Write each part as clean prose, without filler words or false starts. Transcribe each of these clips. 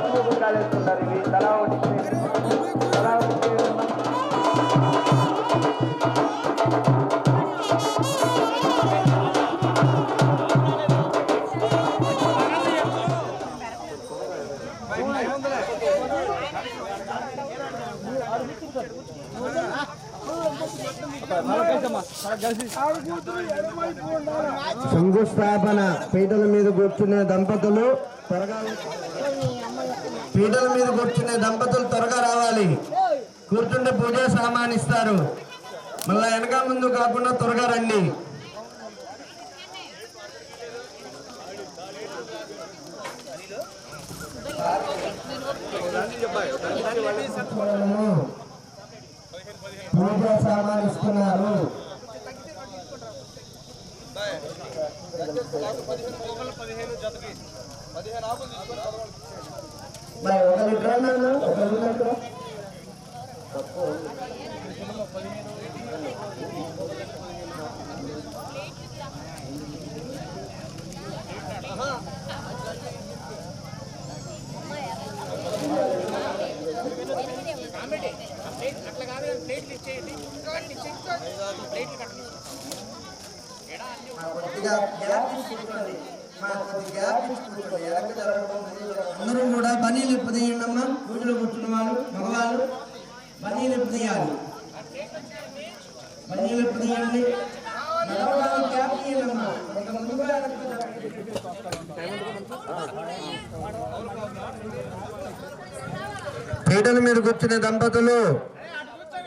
పసుపు గుండ్రాలు వేస్తుంటారు. ఇవి తలా ఒకటి శంకుస్థాపన పీటల మీద కూర్చునే దంపతులు త్వరగా రావాలి. కూర్చుంటే పూజా సామాన్ ఇస్తారు. మళ్ళా వెనక ముందు కాకుండా త్వరగా రండి. పూజా సామాన్ ఇస్తున్నారు. ఒక లీటర్ అందరూ కూడా బనీలు ఎప్పుదేయండి అమ్మా. పూజలు కూర్చున్న వాళ్ళు మగవాళ్ళు బనీలు ఎప్పుదేయాలి. బనీలు ఎప్పుదేయండి. పీటల మీద కూర్చునే దంపతులు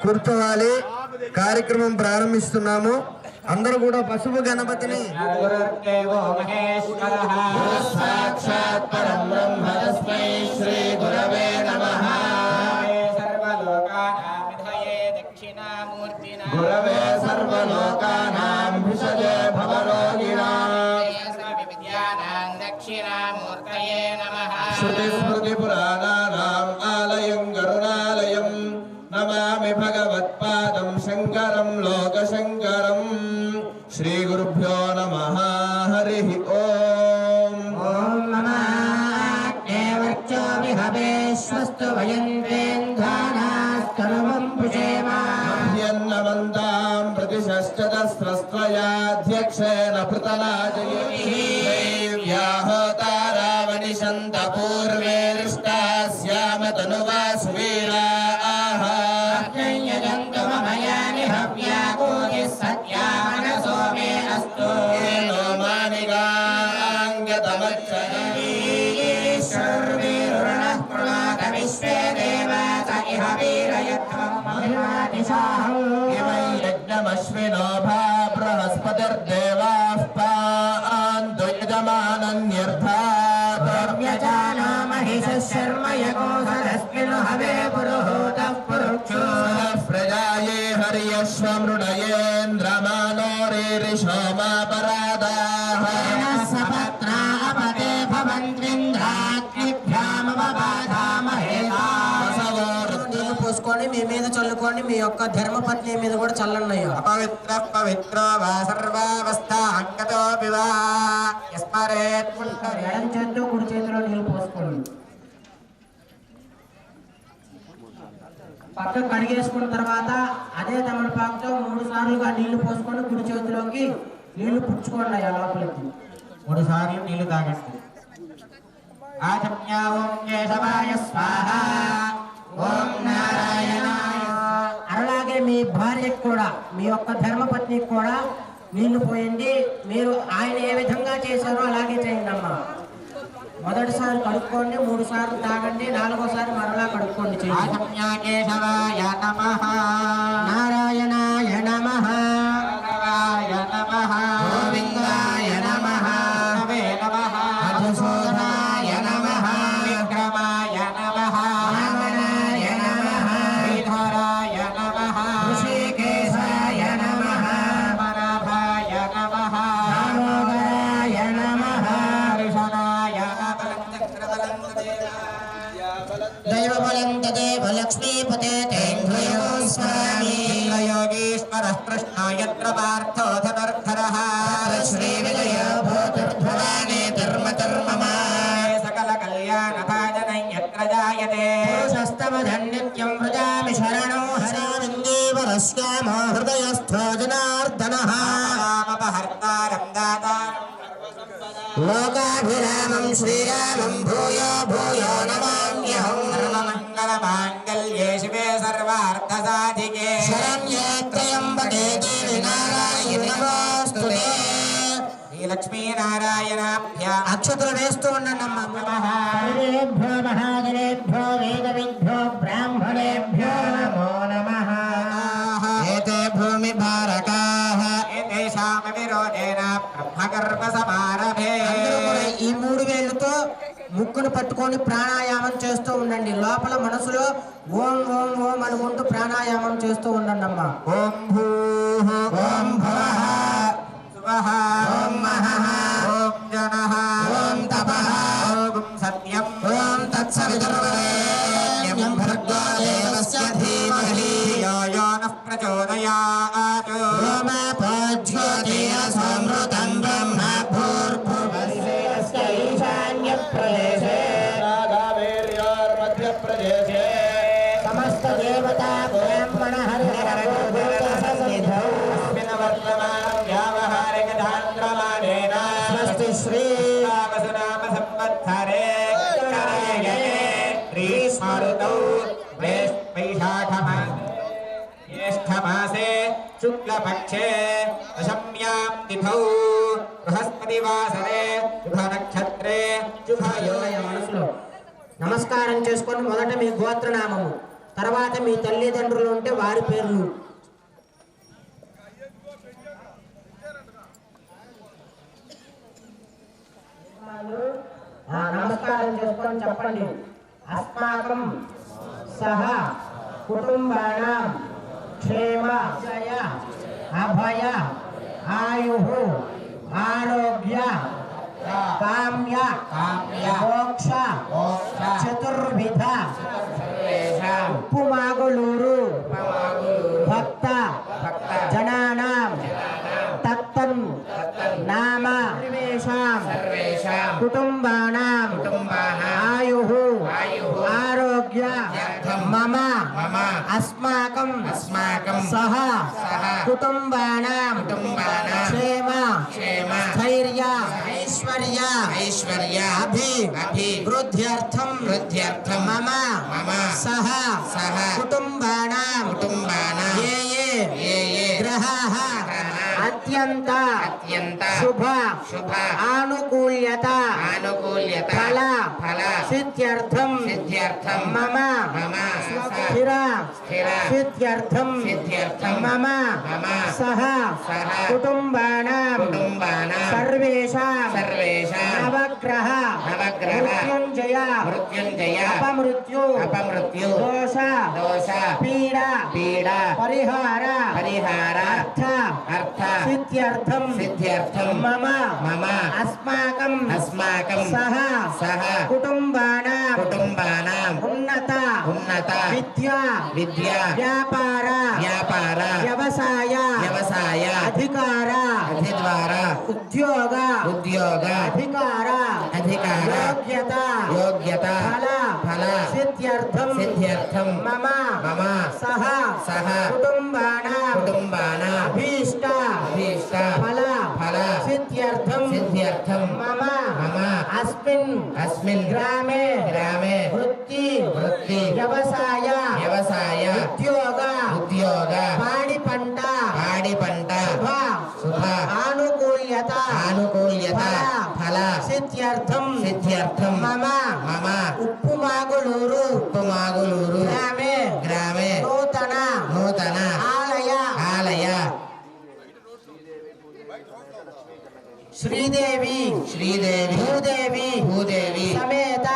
కూర్చోవాలి. కార్యక్రమం ప్రారంభిస్తున్నాము. అందరూ కూడా పసుపు గణపతిని గురవే సర్వలోకానాం భిషజే భవరోగిణాం దక్షిణామూర్తయే నమః. శృతి స్మృతి పురాణానాం ఆలయం కరుణాలయం నమామి భగవత్పాదం శంకరం లోకశంకరం. శ్రీ గురుభ్యో నమః. హరి ఓం. ఓం నమః హవేశ్వస్తు వయంద్రేంద్రానాస్కరమం పుషేమాన్యన్నవంతాం ప్రతిశశ్చతస్రస్త్వయాధ్యక్షేణ పృతనాజయీహోతారావనిషంత పూర్వేరిష్టాస్యామ తనువా సువీరా యజ్ఞమశ్వినో భా బృహస్పతిర్దేవాః పాन्तు యజమానన్యర్థాద్రవ్యజానో మహిషః శర్మ యగోధరస్మిన్ హవే పురుహూతః పురుక్షో ప్రజాయే హర్యశ్వమృణయేంద్రమానోరీరిషోమాపరాదాః సపత్నా అపతే పోసుకొని మీ మీద చల్లుకోండి. మీ యొక్క ధర్మపత్ని మీద కూడా చల్లండి. అపవిత్ర పవిత్రో వా సర్వావస్థ అంగతో ఎడం చేతితో కుడి చేతిలో నీళ్ళు పోసుకోండి. పక్కకు కడిగేసుకున్న తర్వాత అదే తమలపాకుతో 3 సార్లుగా నీళ్లు పోసుకొని కుడి చేతిలోకి నీళ్లు పుచ్చుకోండి. లోపలికి 3 సార్లు నీళ్లు తాగండి. ఆచమ్య ఓం కేశవాయ స్వాహ, ఓం నారాయణాయ. అలాగే మీ భార్యకు కూడా మీ యొక్క ధర్మపత్నికి కూడా నీళ్లు పోయండి. మీరు ఆయన ఏ విధంగా చేశారో అలాగే చేయండి అమ్మా. మొదటిసారి కడుక్కోండి, 3 సార్లు తాగండి, 4వసారి మరలా కడుక్కోండి. ఆచమ్య కేశవాయ నమః, నారాయణాయ నమః, శివాయ నమః, గోవిందాయ నమః, హవే నమః, మధుసూదనాయ నమః, విక్రమాయ నమః, వామనాయ నమః, శ్రీధరాయ నమః, ఋషికేశాయ నమః, పరభాయ నమః, దామోదరాయ నమః, ఋషణాయ దైవబలం తదేవ లక్ష్మీపతే తేంద్రయో స్వామి యోగీశ్వరః కృష్ణో యత్ర పార్థో ధనుర్ధరః శ్రీ విజయ భూతుర్ధ్రువానే ధర్మ ధర్మమా సకల కళ్యాణ భాజనం ప్రజాయతే పురుషస్తమధన్నిత్యం వ్రజామి శరణో హరామిందేవరస్యామో హృదయస్థో జనార్దనః రామపహర్తారం దాతారం లోకాభిరామం శ్రీరామం భూయో భూయో నమామ్యహం సర్వమంగళమాంగళ్యే శివే సర్వార్థసాధికే శరణ్యే త్రయంబకే దేవి నారాయణి నమోస్తుతే లక్ష్మీనారాయణాభ్య అక్షతులు వేస్తూ ఉండండి అమ్మ సర్వేభ్యో మహాజనేభ్యో వేదవిభ్యో బ్రాహ్మణేభ్యో నమో నమః ఏతే భూమి భారకాః ఏతేషాం విరోధేన బ్రహ్మకర్మ సమారభే ఈ మూడు వేళ్ళతో ముక్కును పట్టుకొని ప్రాణాయామం చేస్తూ ఉండండి లోపల మనసులో ఓం ఓం ఓం అనుకుంటూ ప్రాణాయామం చేస్తూ ఉండండి అమ్మ ఓం భూః ఓం భవః ఓం మహః ఓం జనః ఓం తపః ఓం సత్యం ఓం తత్సవితుర్వరేణ్యం భర్గో దేవస్య ధీమహి ధియో యో నః ప్రచోదయాత్ ఓమాపో జ్యోతిః సమృతం బ్రహ్మ భూర్భువస్య ఈశాన్య ప్రదేశే నాగావేర్యోర్మధ్యప్రదేశే సమస్త దేవతా బ్రాహ్మణ హరిహర సన్నిధౌ వర్తమానం వ్యావహారిక ధాంద్రమానేన స్వస్తి శ్రీ రామసునామ సంవత్సరే కరయే గ్రీష్మఋతౌ జ్యేష్ఠమాసే శుక్లపక్షే దశమ్యాం తిథౌ బృహస్పతివాసరే శుభనక్షత్రే శుభయోగ మనసులో నమస్కారం చేసుకొని మొదట మీ గోత్రనామము తర్వాత మీ తల్లిదండ్రులు ఉంటే వారి పేర్లు నమస్కారం చేసుకొని చెప్పండి అస్మాకం సహ కుటుంబానాం క్షేమ జయ అభయ ఆయు ఆరోగ్య కామ్య మోక్ష చతుర్విధ ఉప్పుమాగులూరు భక్త జనానాం తత్తన్ నామ సర్వేషాం కుటుంబానాం ఆయుః ఆరోగ్య మమ అస్మాకం సహ కుటుంబానాం క్షేమ స్థైర్య ఐశ్వర్య అభివృద్ధ్యర్థం మమ సహ కుటుంబానాం ఏ గ్రహాః అత్యంత శుభ ఆనుకూల్యత ఫల సిద్ధ్యర్థం మమ స్థిర సిద్ధ్యర్థం మమ సహ కుటుంబానాం సర్వేషాం నవగ్రహ మృత్యుంజయ అపమృత్యు దోష పీడ పరిహార అర్థ సిద్ధ్యర్థం మమ అస్మాకం సహ కుటుంబానాం ఉన్నత విద్యా వ్యాపార వ్యవసాయ అధికార ఉద్యోగ అధికార యోగ్యత ఫల సిద్ధ్యర్థం మమ సహ కుటుంబానాం అభీష్ట ఫల సిద్ధ్యర్థం మమ అస్మిన్ గ్రామే వృత్తి వ్యవసాయ ఉద్యోగ పాడి పంట శుభ ఆనుకూల్యత ఫల సిద్ధ్యర్థం మమ ఉప్పుమాగులూరు గ్రామే నూతన ఆలయ శ్రీదేవి భూదేవి సమేత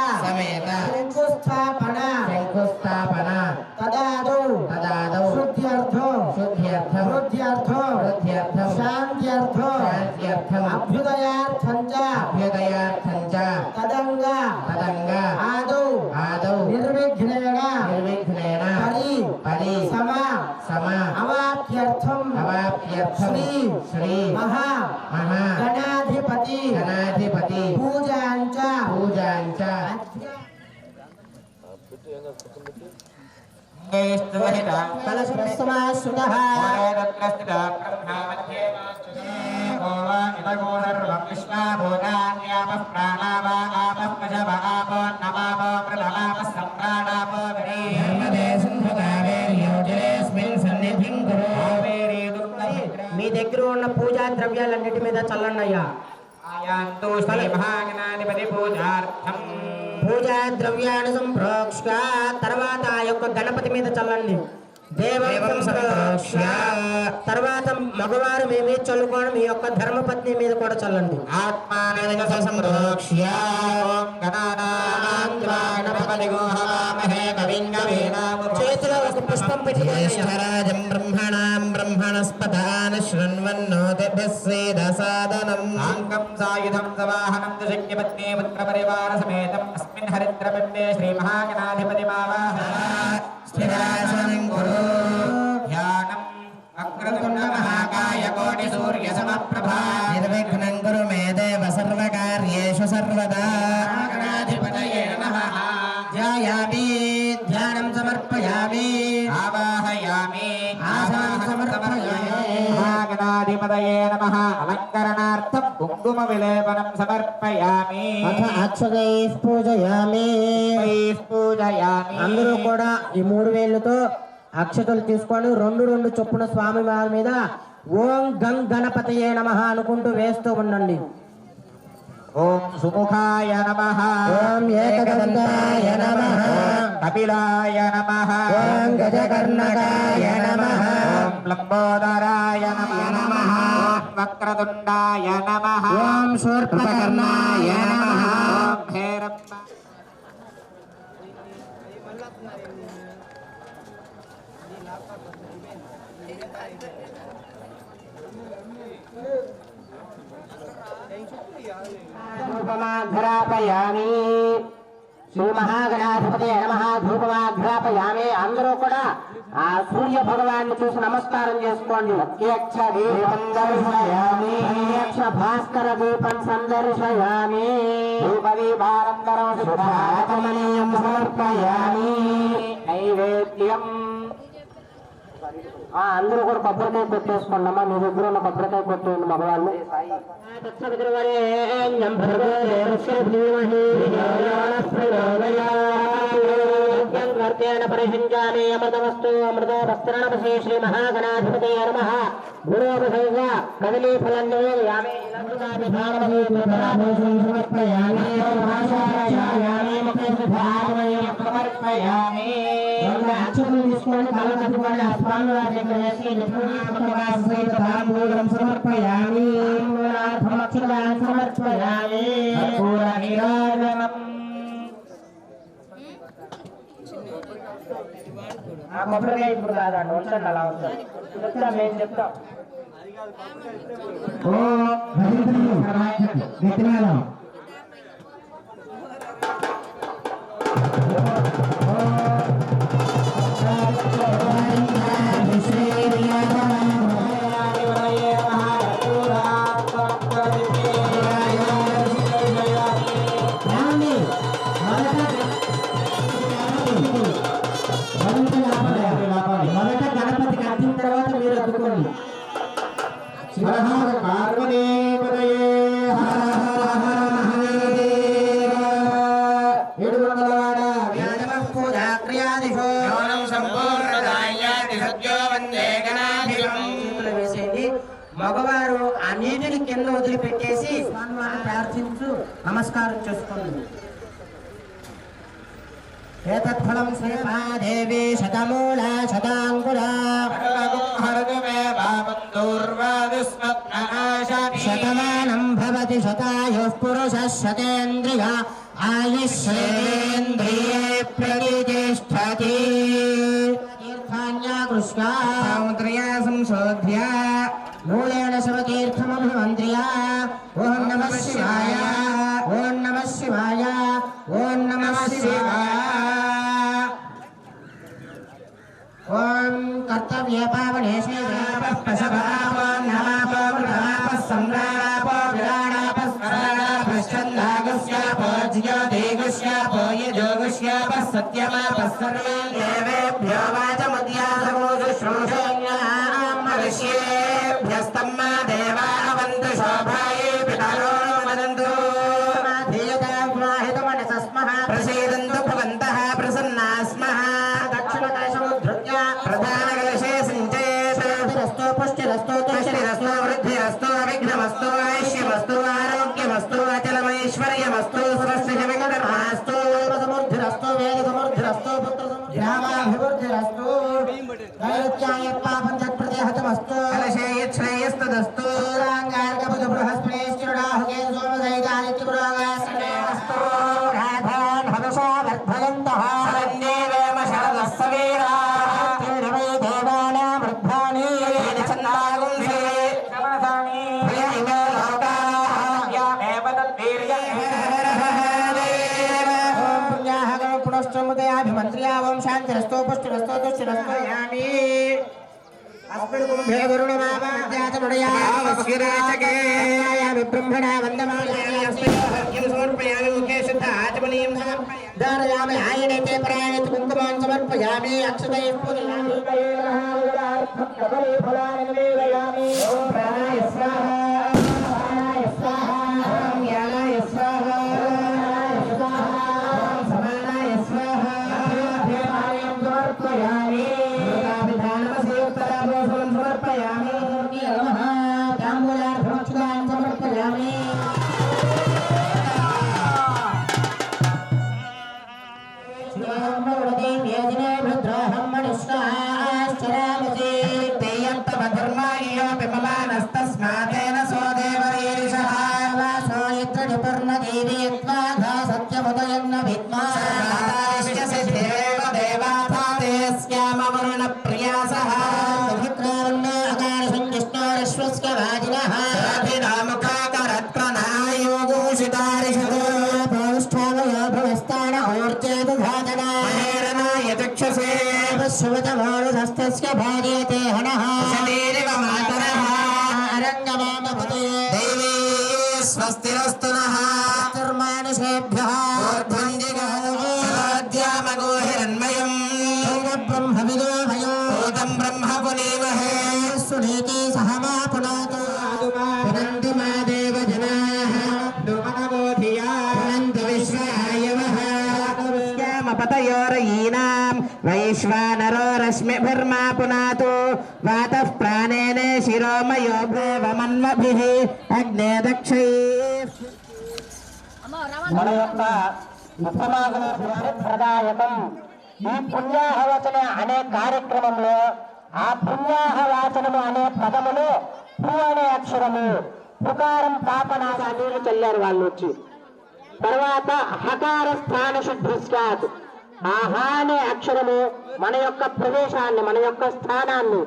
శంకుస్థాపన తదాదౌ శుద్ధ్యర్థో శాంత్యర్థం అభ్యుదయార్థం చ తదంగా ఆదౌ నిర్విఘ్నేన పరి సమ అవాప్యర్థం శ్రీ మహా గణాధిపతి పూజాంచ మీ దగ్గర ఉన్న పూజా ద్రవ్యాలన్నిటి మీద చల్లండి అయ్యా. పూజా ద్రవ్యాన్ని సంప్రోక్ష తర్వాత ఆ యొక్క గణపతి మీద చల్లండి. దేవం సంప్రోక్ష తర్వాత మగవారు మీ మీద చల్లుకోవడం మీ యొక్క ధర్మపత్ని మీద కూడా చల్లండి. చేతిలో ఒక పుష్పం పెట్టుకోవడం. బ్రహ్మణాం బ్రహ్మణస్పదాన శృణ్వన్నోతిభిస్సేదసాదనం అంగం సాయుధం సవాహనం శక్యపత్ని పుత్ర పరివార సమేతం అస్మిన్ హరిద్రపిण्डे శ్రీ మహాగణాధిపతి స్థిరాసనం కురు ధ్యానం అగ్రతుండ మహాకాయ కోటి సూర్య సమప్రభా నిర్విఘ్నం కురు మే దేవ సర్వకార్యేషు సర్వదా. గణాధిపతయే నమః. ధ్యాయామి ధ్యానం సమర్పయామి ఆవాహయామి ఆసనం సమర్పయామి. గణాధిపతయే నమః. అలంకరణార్థం కుంకుమ విలేపనం సమర్పయామి. అక్షతైః పూజయామి. పూజయామి. అందరూ కూడా ఈ 3 వేళ్ళతో అక్షతలు తీసుకొని 2 చొప్పున స్వామి వారి మీద ఓం గం గణపతయే నమః అనుకుంటూ వేస్తూ ఉండండి. ఓం సుముఖాయ నమః. ఓం ఏకదంతాయ నమః. కపిలాయ నమః. ఓం గజకర్ణకాయ నమః. ఓం లంబోదరాయ నమః. వక్రతుండాయ నమః. ఓం శూర్పకర్ణాయ నమః. ఓం భైరవ ధూపమాఘ్రాపయామి. శ్రీ మహాగణాధిపతి నమః. ధూపమాఘ్రాపయామి. అందరూ కూడా ఆ సూర్య భగవాన్ని చూసి నమస్కారం చేసుకోండి. అధ్యక్ష దీపం దర్శయామి. అధ్యక్ష భాస్కర దీపం సందర్శయామి. ధూపదీపానంతరం శుభాచమనీయం సమర్పయామి. నైవేద్యం. అందరూ కూడా కొబ్బరికాయ కొట్టేసుకోండి అమ్మా. మీ దగ్గర ఉన్న కొబ్బరికాయ కొట్టేయండి మగవాళ్ళు. పరిహించామి అమృతవస్తు అమృతోపస్తరణపసే శ్రీ మహాగణాధిపతే నమః. గురోపసైవ కదలీ ఫలాన్ని సమర్పయామి. తీసుకోండి. కళ్ళ కట్టుకోండి. ఆ స్వామి వారి దగ్గర వేసి తాంబూలం సమర్పయామి. సమర్పయామి. ఆ కొబ్బరికాయ ఇప్పుడు కాదండి, ఉంచండి అలా ఉంచండి. చెప్తాం, మేము చెప్తాం. మొదట గణపతికి అర్థిన తర్వాత మీరు ఎత్తుకోండి. మగవారు ఆ నీటిని కింద వదిలిపెట్టేసి స్వామివారిని ప్రార్థించు నమస్కారం చేసుకోండి. ఏతత్ఫలం శ్రీమహాదేవి శతమూల శతాంకురా శతమానం భవతి శతాయుః పురుషః శతేంద్రియ ఆయుష్యేంద్రియే ప్రతిష్టతి. తీర్థాన్యాకృష్ణా సంశోధ్య మూలేన శివతీర్థమభిమంత్ర్య. ఓం నమః శివాయ. ఓం నమః శివాయ. ఓం నమః శివాయ. ఓం కర్తవ్య పావనే सत्यमापः सर्वेन् देवेभ्यो वाचमुद्यासको शुश्रूषेण्याम् मनुष्येभ्यस्तम्मा देवा अवन्तु शोभायै पितरो वदन्तु माधियताहितमनसस्मः प्रसीदन्तु भवन्तः प्रसन्ना स्मः दक्षिणकलशमुद्धृत्य प्रधानकलशे सिञ्चयेत् पुष्टिरस्तु तुष्टिरस्तु वृद्धिरस्तु विघ्नमस्तु ऐश्वर्यमस्तु आरोग्यमस्तु अचलमैश्वर्यमस्तु स्वस्तिर्विघ्नकर्मास्तु समृद्धिरस्तु वेदसमृद्धिरस्तु पुत्रसमृद्धिरामाभिवृद्धिरस्तु दैत्याय पापं तत्प्रतिहतमस्तु कलशे यच्छ्रेयस्तदस्तु राङ्गार्कपदु बृहस्पतिश्चुडाहुके सोमदैतादित्यपुरागासनेस्तु राधान् हवसा वर्धयन्तः शरण्येवेम शरदः सवीराः वै देवानां वृद्धानि छन्दागुंसे शमसानि प्रिय इमे लोकाः यामेव तद्वीर्यं पुण्याः पुनश्चमुदयाभिमन्त्र्या ओं शान्तिरस्तु पुष्टिरस्तु तुष्टिरस्तु यामि अस्मिन् कुम्भे वरुणमावाद्यातमुदयामस्विराचके ब्रह्मणा वन्दमानामि अस्मिन् समर्पयामि मुखे शुद्धाचमनीं धारयामि आयने ते परायणे कुङ्कुमान् समर्पयामि अक्षतैः पूजयामि फलानि निवेदयामि ॐ प्राणाय स्वाहा प्राणाय स्वाहा ॐ यानाय स्वाहा समानाय स्वाहा देवालयं समर्पयामि लोकाभिधानमसेवतराभूषणं समर्पयामि नमः ताम्बूलार्धमक्षतां समर्पयामि श्रीमद्भगवद्गीतायै भद्राहं मनुष्याश्चरामसि तेयन्तमधर्माय्योऽपि ममानस्तस्मादेन सो देवरीरिषः वासो यत्र निपर्णदेवीत्वाधा सत्यमुदयं न विद्मा सिद्धेव देवाथा ते स्यामवरुणप्रियासः सुभित्रावन्न अकारसञ्जिष्णोरश्वस्य वाजिनः अभिनामुखाकरत्प्रणायोगूषितारिषः पौष्ठावयो भवस्तान ऊर्जेदधातना महेरनाय चक्षसे श्रुतमोरुधस्तस्य भार्यते हनः शरीरिव मातरः अरङ्गमामपते देवी स्वस्तिरस्तु नः चतुर्मानुषेभ्यः ऊर्ध्वं जिगाद्यामगोहिरन्मयम् ब्रह्मविदो भयो भूतं ब्रह्म पुनीमहे सुनीति सह मा पुनातु पुनन्ति मा देवजनाः दुमनबोधिया पुनन्त विश्वायवः पतयोरयीनां वैश्वानरो रश्मिभिर्मा पुनातु वातः प्राणेन शिरोमयो भ्रेवमन्वभिः अग्ने दक्षैः మన యొక్క ఉత్తమాగమ ప్రదాయకం ఈ పుణ్యాహవచన అనే కార్యక్రమంలో ఆ పుణ్యాహవాచనము అనే పదములో పు అనే అక్షరము పుకారం పాపనాశ నీళ్లు చల్లారు వాళ్ళు వచ్చి. తర్వాత హకార స్థాన శుద్ధిస్కాత్ ఆహా అనే అక్షరము మన యొక్క ప్రదేశాన్ని మన యొక్క స్థానాన్ని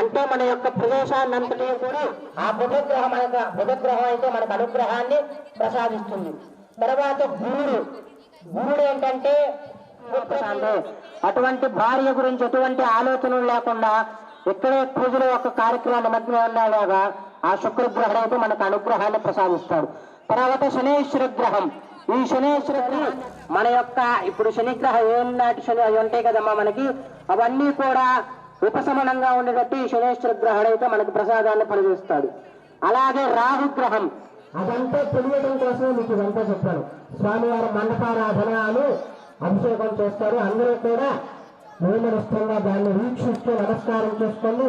అంటే మన యొక్క ప్రదేశాన్ని అంతటి కూడా ఆ బుధగ్రహం బుధగ్రహం అయితే మనకు అనుగ్రహాన్ని ప్రసాదిస్తుంది. తర్వాత గురుడు ఏంటంటే అటువంటి భార్య గురించి ఎటువంటి ఆలోచనలు లేకుండా ఇక్కడే పూజలో ఒక కార్యక్రమాన్ని మధ్య ఉండేలాగా ఆ శుక్రగ్రహం అయితే మనకు అనుగ్రహాన్ని ప్రసాదిస్తాడు. తర్వాత శనేశ్వర గ్రహం. ఈ శనేశ్వర గ్రహం మన యొక్క ఇప్పుడు శనిగ్రహం ఏనాటి శని అవి ఉంటాయి కదమ్మా మనకి, అవన్నీ కూడా ఉపశమనంగా ఉండేటట్టు ఈ శనేశ్వర గ్రహుడు అయితే మనకు ప్రసాదాన్ని కలిగిస్తాడు. అలాగే రాహుగ్రహం అదంతా తెలియడం కోసమే మీకు ఇదంతా చెప్పాను. స్వామివారి మండపారాధనలు అభిషేకం చేస్తారు. అందరూ కూడా నియమనిష్టంగా దాన్ని వీక్షిస్తూ నమస్కారం చేసుకొని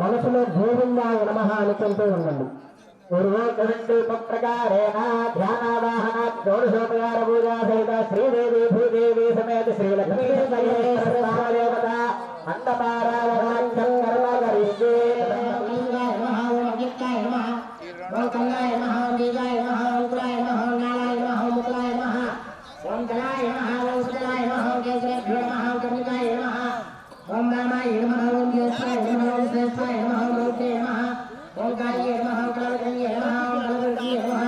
మనసులో గోవిందాయ నమః అనుకుంటూ ఉండండి. ప్రకారేణ ధ్యానావాహనాత్ షోడశోపచార పూజా సహిత శ్రీదేవి భూదేవి సమేత శ్రీలక్ష్మీ దేవత మండపారాధనార్థం కర్మ కరిష్యే. కల్లాయ నమః బీజాయ నమః అంకురాయ నమః నారాయ నమః ముకులాయ నమః ఓం కలాయ నమః ఓం సుజలాయ నమః కేశవేభ్యో నమః కర్ణికాయ నమః ఓం రామాయ నమః ఓం జ్యేష్ఠాయ నమః ఓం శ్రేష్ఠాయ నమః ఓం మూర్తే నమః ఓం కార్యే నమః ఓం కళావతంగే నమః ఓం కళావతంగే నమః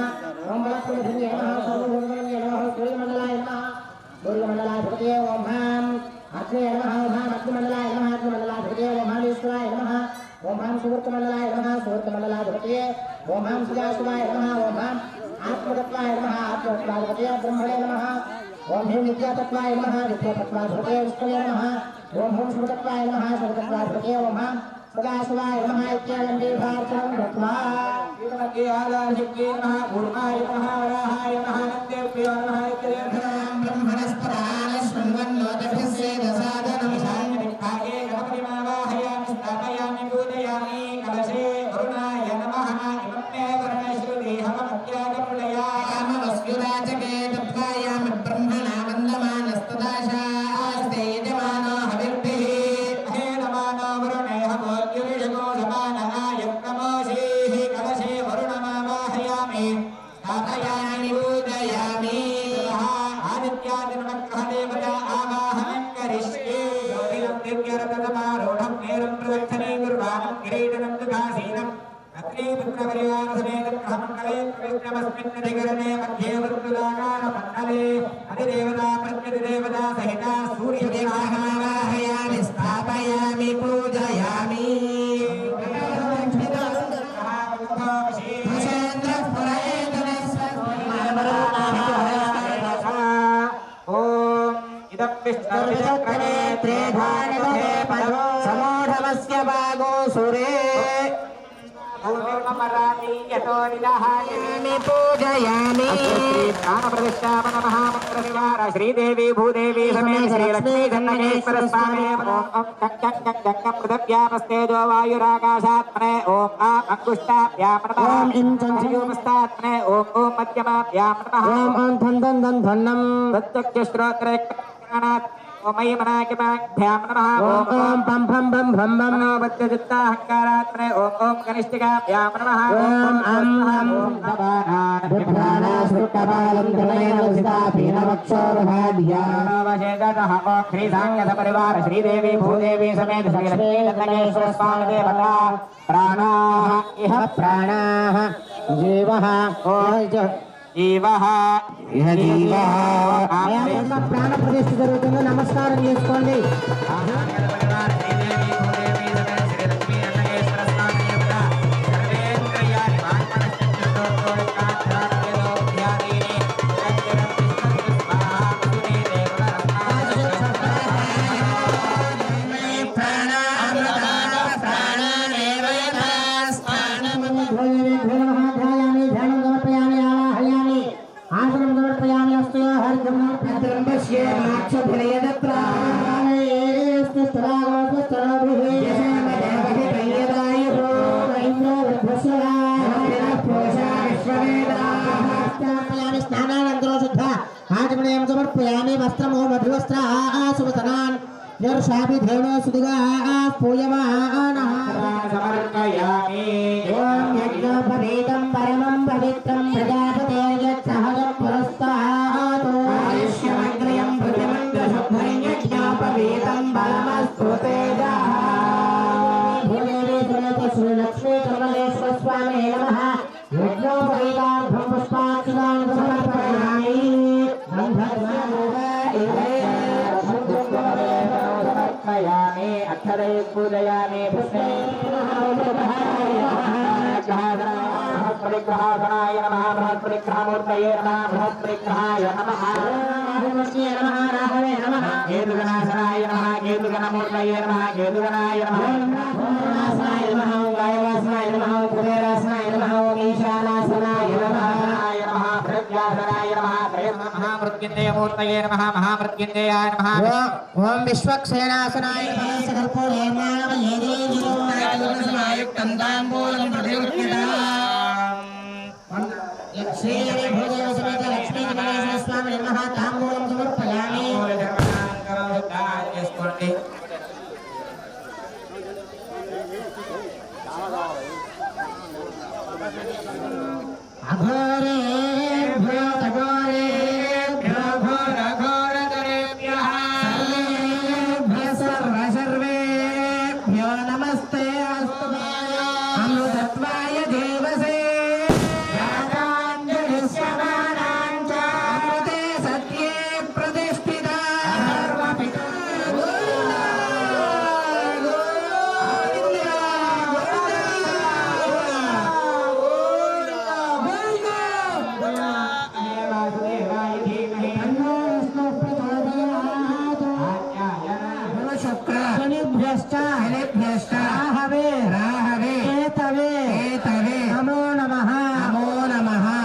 ఓం బలత్వతంగే నమః సర్వభూతతంగే నమః సూర్యమండలాయ నమః సూర్యమండలాధిపతే ఓం భాం అగ్నే నమః ఓం భాం అగ్నిమండలాయ నమః అగ్నిమండలాధిపతే ఓం భాం ఈశ్వరాయ నమః ఓం భాం సువర్తమండలాయ నమః సువర్తమండలాధిపతే ఓం భాం సుజాసువాయ నమః ఓం భాం ఆత్మతత్వాయ నమః ఆత్మతత్వాధిపతే బ్రహ్మణే నమః ओम ह्रीं विद्यातत्त्वाय नमः विद्यातत्त्वाय विष्णवे नमः ओम ह्रीं शिवतत्त्वाय नमः शिवतत्त्वाय नमः सदाशिवाय नमः इत्येवं दीर्घार्चनं कृत्वा श्रीमते आदाशक्ति नमः पूर्णाय नमः वराहाय नमः नन्देभ्यो नमः इत्येवं ब्रह्मणस्पदान शृण्वन्नोतिभिस्से दसादनं शान्तिकाये गणपतिमावाहयामि स्थापयामि पूजयामि कलशे वरुणाय नमः इमं मे वर्णश्रुतिहवमत्यागप्रलयामस्युराजके तत्त्वायामि ब्रह्मणा वन्दमानस्तदाशास्ते यजमानो हविर्भिः हे नमानो वरुणे हवोद्युरिषगो समानाय प्रमोषीः कलशे वरुणमावाहयामि स्थापयामि पूजयामि आदित्यादिनवग्रहदेवता आवाहनं करिष्ये योगिनं दिव्यरथसमारूढं मेरुं प्रदक्षिणे गुरुवानं किरीटनं दुःखासीनम् अग्निपुत्रवर्यासमेतमङ्गले प्रविष्टमस्मिन्नधिकरणे मध्ये वृत्तदाकारमण्डले अधिदेवता प्रत्यधिदेवता सहिता सूर्यदेवाहवाहयामि स्थापयामि पूजयामि समूढमस्य भागो सुरे पूजयामि प्राणप्रतिष्ठापनमहामन्त्रनिवार श्रीदेवी भूदेवी समेत श्रीलक्ष्मी चन्नकेश्वर स्वामी पृथिव्यामस्तेजो वायुराकाशात्मने ओम अंगुष्ठाभ्यां नमः ओम इंद्रयोमस्तात्मने ओम मध्यमाभ्यां नमः ओम धन्दं धन्नं तच्चक्षुश्रोत्रे ओमयि मनाकिमाभ्यां नमः ओम पं भं भं भं भं मनोबद्धचित्ताहङ्कारात्मने ओम कनिष्ठिकाभ्यां नमः ओम अं हं भवानाश्रुतबालं तमेन वसितापीन वक्षोरभाद्यावशेषतः ओम श्रीसाङ्गसपरिवार श्रीदेवी भूदेवी समेत श्रीलक्ष्मीचन्द्रकेश्वर स्वामी देवता प्राणाः इह प्राणाः जीवः జీవః ఇహ జీవః ఆయా ప్రాణ ప్రతిష్ఠ జరుగుతుంది నమస్కారం చేసుకోండి आचमनीयं समर्पयामि वस्त्रमो मधुवस्त्रासुवसनान् यर्षाभिधेनो सुदिगाः पूयमानः समर्पयामि ओम यज्ञोपवीतं परमं पवित्रं प्रजापते यत्सहजं पुरस्तात् आयुष्यमग्रयं प्रतिमन्त्रशुद्धं यज्ञोपवीतं बलमस्तु तेजः भूदेवी समेत श्रीलक्ष्मी चन्द्रकेश्वर स्वामी नमः यज्ञोपवीतार्थं पुष्पाक्षदान् समर्पयामि समर्पयामि अक्षरै पूजयामि बृहस्पतिग्रहासनाय नमः बृहस्पतिग्रहमूर्तये नमः बृहस्पतिग्रहाय नमः राघवे नमः केतुगणासनाय नमः केतुगणमूर्तये नमः केतुगणाय नमः वासनाय नमः गायवासनाय नमः कुबेरासनाय नमः ईशानासनाय नमः प्रत्यासनाय नमः महामृत्युंजयमूर्तये नमः महामृत्युंजयाय नमः ओम विश्वक्सेनासनाय नमः सकर्पूरेणायुक्तं ताम्बूलं प्रतिगृह्यताम् श्रीदेवी भूदेवी समेत लक्ष्मी चन्द्रकेश्वर स्वामी नमः ताम्बूलं समर्पयामि अघोरेभ्यो तघोरेभ्यो घोरघोरतरेभ्यः सर्वेभ्यः सर्वेभ्यो नमस्ते अस्तुभ्याय अमृतत्वाय देवसे यागाञ्जलिस्यमानाञ्च अमृते सत्ये प्रतिष्ठिता सर्वपिता శనిభ్యశ్చ రాహవే కేతవే నమో నమః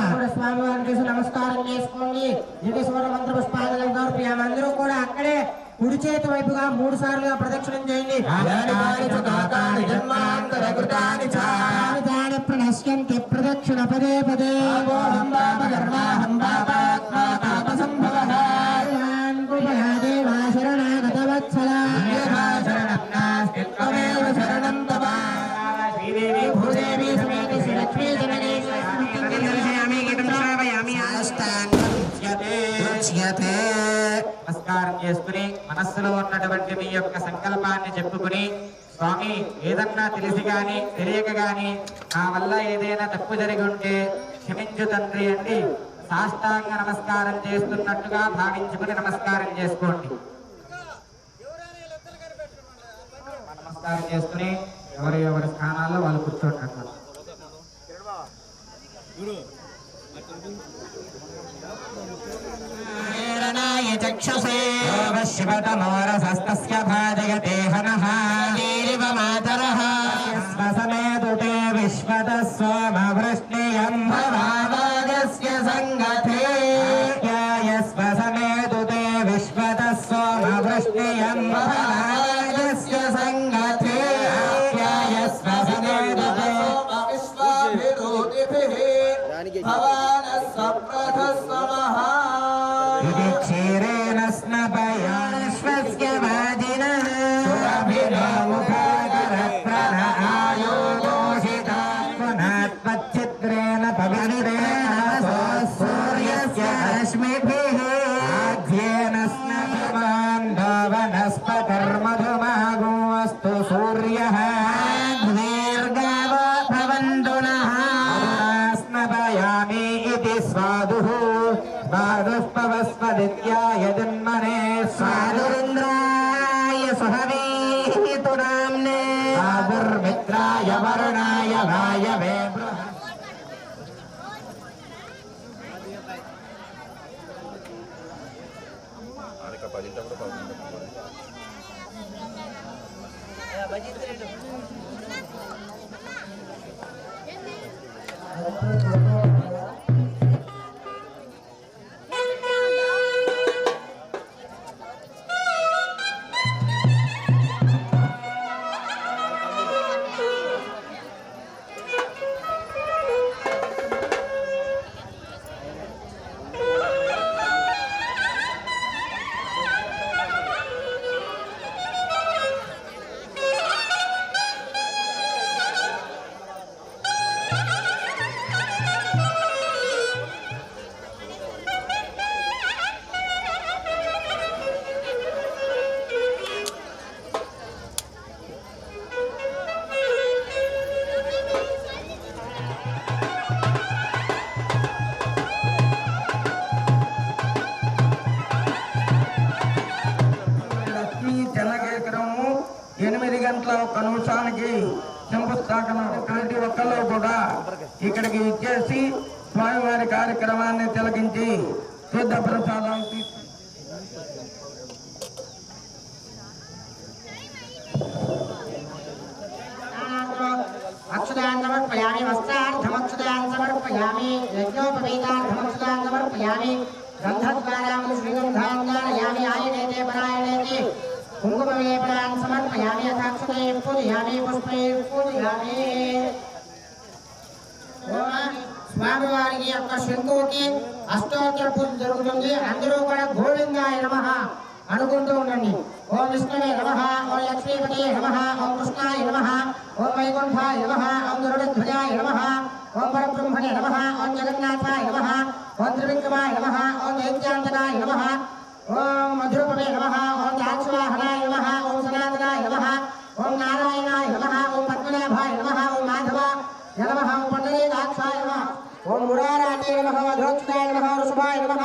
ఇప్పుడు స్వామివారికి నమస్కారం చేసుకోండి. యుగేశ్వర మంత్ర పుష్పాంజలి సమర్పయామి. అందరూ కూడా అక్కడే కుడి చేతి వైపుగా 3 సార్లుగా ప్రదక్షిణం చేయండి. ప్రణశ్యంతి ప్రదక్షిణ పదే పదే శరణాగతవత్సలా భూదేవి సమేత శ్రీలక్ష్మీ నమస్కారం చేసుకుని మనస్సులో ఉన్నటువంటి మీ యొక్క సంకల్పాన్ని చెప్పుకుని, స్వామి ఏదన్నా తెలిసి గాని తెలియక గాని నా వల్ల ఏదైనా తప్పు జరిగి ఉంటే క్షమించు తండ్రి అండి సాష్టాంగ నమస్కారం చేస్తున్నట్టుగా భావించుకుని నమస్కారం చేసుకోండి. నమస్కారం చేసుకుని ఎవరి స్థానాల్లో వాళ్ళు కూర్చోండి. చక్షసే శివతమోరసస్తస్య భాజయతే హనః మాతరః సమేతుతే విశ్వత సోమవృష్ణియం భవావాగస్య సంగతే యస్వ సమేతుతే విశ్వత సోమవృష్ణియం భవావాగస్య సంగతే యస్వ సమేతుతే విశ్వాభిరోధిభిః భవానస్య ప్రథస్వమః క్షీరేణ స్నపయాశ్వస్య వాజినః పునఃత్వచ్చిత్రేణ పవిత్రేణ సూర్యస్య రశ్మిభిః ఆధ్యేన స్నపమాంధవనస్పతిర్మధుమాగోऽस्तु సూర్యః దీర్ఘవో భవంతు నః స్నపయామి ఇతి స్వాదుః స్వాదుష్పవస్వదిత్యాయ జన్మనే స్వాదురింద్రాయ సుహవీతు నామ్నే స్వాదుర్మిత్రాయ వరుణాయ వాయవే జనకేకరము 8 గంటల 1 నిమిషానికి శంకుస్థాపన. ప్రతి ఒక్కళ్ళు కూడా ఇక్కడికి ఇచ్చేసి స్వామివారి కార్యక్రమాన్ని తిలకించి తీర్థ ప్రసాదాలు అక్షదాన్ సమర్పయామి, వస్త్రార్థమక్షదాన్ సమర్పయామి, యజ్ఞోపవీతార్థమక్షదాన్ సమర్పయామి, గంధద్వారాం శ్రీగంధాన్ ధారయామి, ఆయనేతే పరాయణేతి కుంకుమవేపడాన్ సమర్పయామి, యథాక్షతే పూజయామి, పుష్పే పూజయామి. స్వామివారికి యొక్క శంకువుకి అష్టోత్తర పూజ జరుగుతుంది. అందరూ కూడా గోవిందాయ నమః అనుకుంటూ ఉండండి. ఓం విష్ణువే నమః, ఓం లక్ష్మీపతయే నమః, ఓం కృష్ణాయ నమః, ఓం వైకుంఠాయ నమః, ఓం గరుడధ్వజాయ నమః, ఓం పరబ్రహ్మణే నమః, ఓం జగన్నాథాయ నమః, ఓం త్రివిక్రమాయ నమః, ఓం దైత్యాంతకాయ నమః, ఓం మధురపమే నమః, ఓం దాక్షవాహనాయ నమః, ఓం సనాతనాయ నమః, ఓం నారాయణాయ నమః, ఓం పద్మనాభాయ నమః, ఓం మాధవాయ నమః, ఓం పండరీకాక్షాయ నమః, ఓం మురారాజే నమః, మధోక్షాయ నమః, వృషభాయ నమః,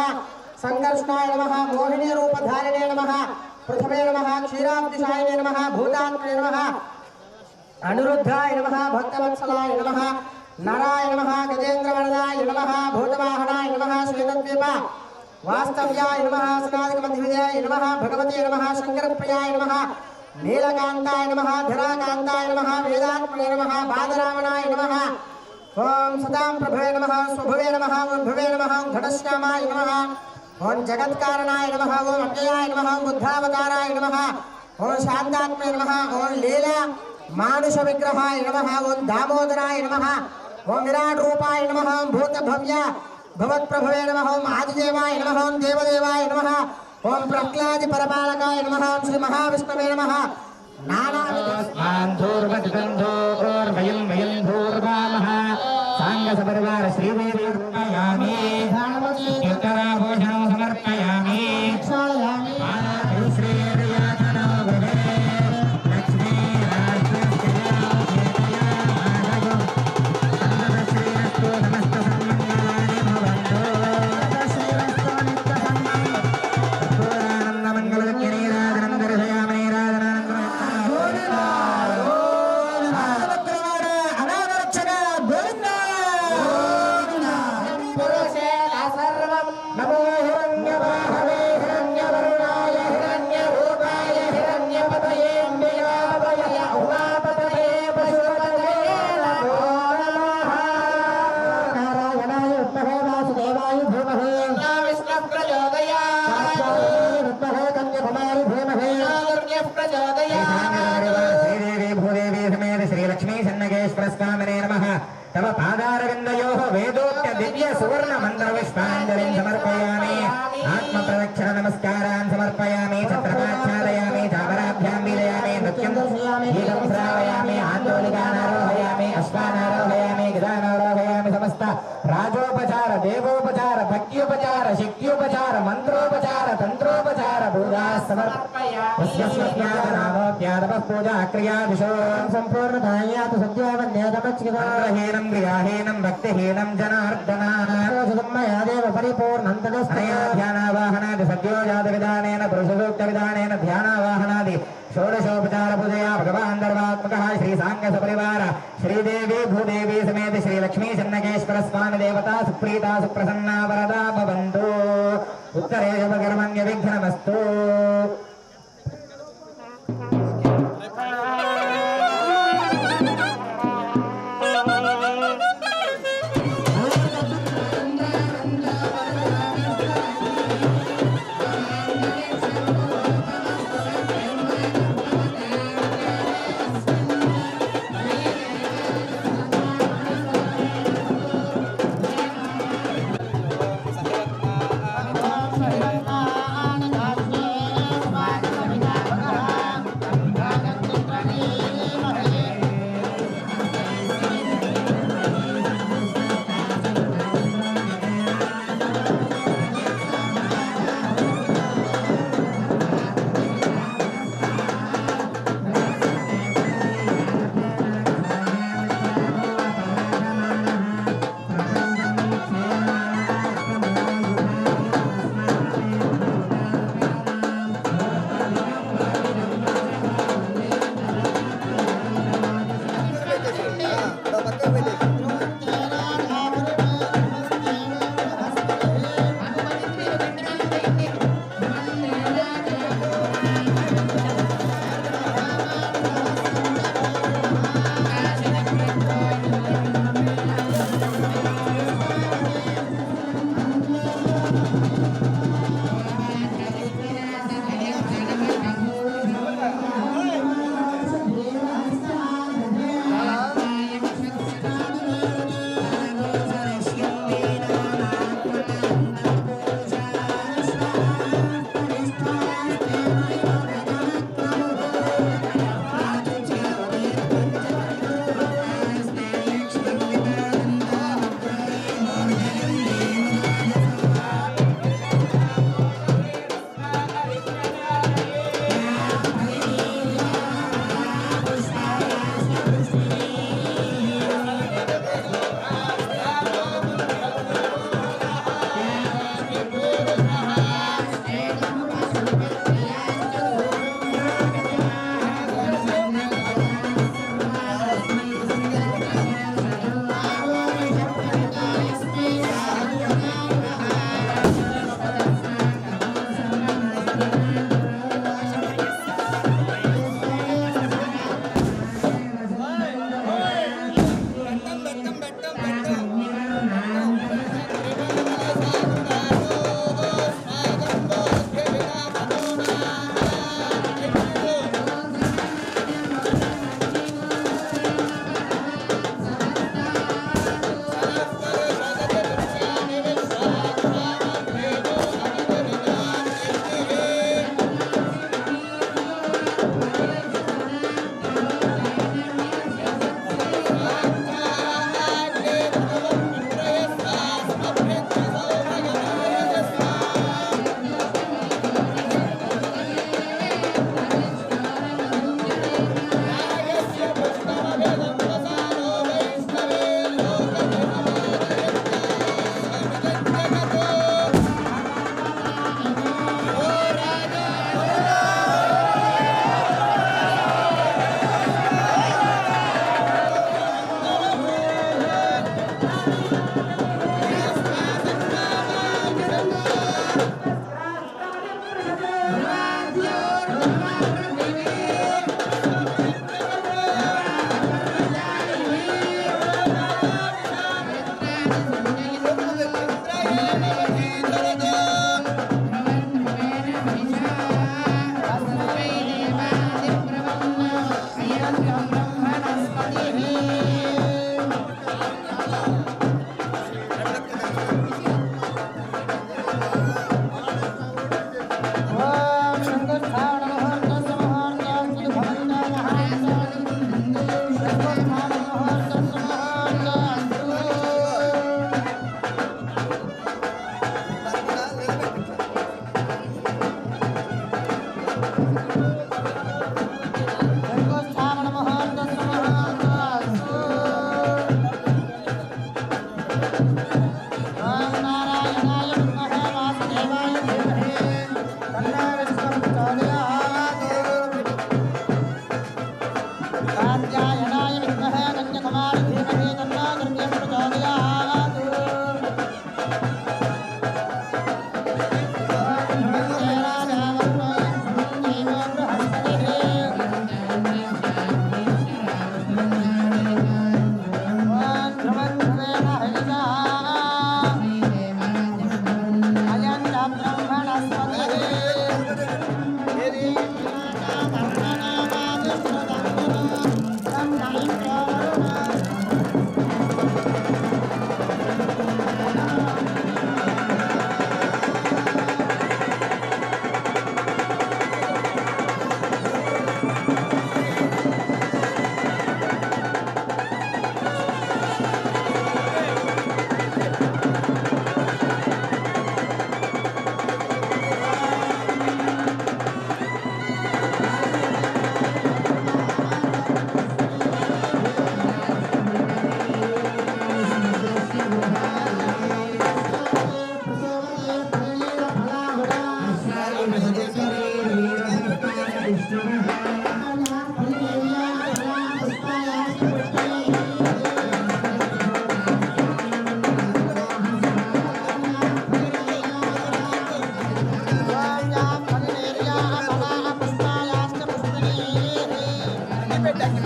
సంకర్షణాయ నమః, మోహినీ రూపధారిణే నమః, పృథివే నమః, క్షీరాబ్దిశాయినే నమః, భూతాత్మనే నమః, అనిరుద్ధాయ నమః, భక్తవత్సలాయ నమః, నరాయ నమః, గజేంద్రవరదాయ నమః, భూతవాహనాయ నమః, శ్రీగద్వీప వాస్తవ్యాయ నమః, సనాతన మధ్యవిజయాయ నమః, భగవతే నమః, శంకరప్రియాయ నమః, నీలకాంతాయ నమః ధరాకాంతాయ నమః వేదాత్మనే నమః బాదరావణాయ నమః ఓం సదాం ప్రభువే నమః స్వభువే నమః ఉద్భువే నమః ఘటశ్యామాయ నమః ఓం జగత్కారణాయ నమః ఓం అవ్యయాయ నమః బుద్ధావతారాయ నమః ఓం శాంతాత్మే నమః ఓం లీలా మానుష విగ్రహాయ నమః ఓం దామోదరాయ నమః ఓం విరాట్ రూపాయ నమః ఓం భూత భవ్య భవత్ప్రభవే నమః ఓం ఆదిదేవాయ నమః ఓం దేవదేవాయ నమః ఓం ప్రహ్లాది పరపాలకాయ నమః ఓం శ్రీ మహావిష్ణవే నమః సాంగసపరివార శ్రీదేవి సమర్పయామి ఉత్తరాభూషణం సమర్పయామి तव पादारविन्दयोः वेदोक्त दिव्य सुवर्ण मंत्र पुष्पाञ्जलिं समर्पयामि आत्मप्रदक्षिण नमस्कारान् समर्पयामि छत्रपाच्छादयामि चामराभ्यां वीरयामि नृत्यं गीतं श्रावयामि आन्दोलिकानारोहयामि अश्वानारोहयामि गदानारोहयामि समस्त राजोपचार देवोपचार भक्त्योपचार शक्त्योपचार मंत्रोपचार तंत्रोपचार पूजा समर्पयामि पूजा क्रियादिशो संपूर्णतायातु सद्योवन्येतमच्चिदाहीनं क्रियाहीनं भक्तिहीनं जनार्दनादेव परिपूर्णं तदस्तया ध्यानावाहनादि सद्योजातविधानेन पुरुषसूक्तविधानेन ध्यानावाहनादि षोडशोपचार पूजया भगवान् सर्वात्मकः श्री सांगसपरिवार श्रीदेवी भूदेवी समेत श्री लक्ष्मी चन्नकेश्वर स्वामी देवता सुप्रीता सुप्रसन्ना वरदा भवन्तु उत्तरे शुभकर्मण्य विघ्नमस्तु Namo Hey,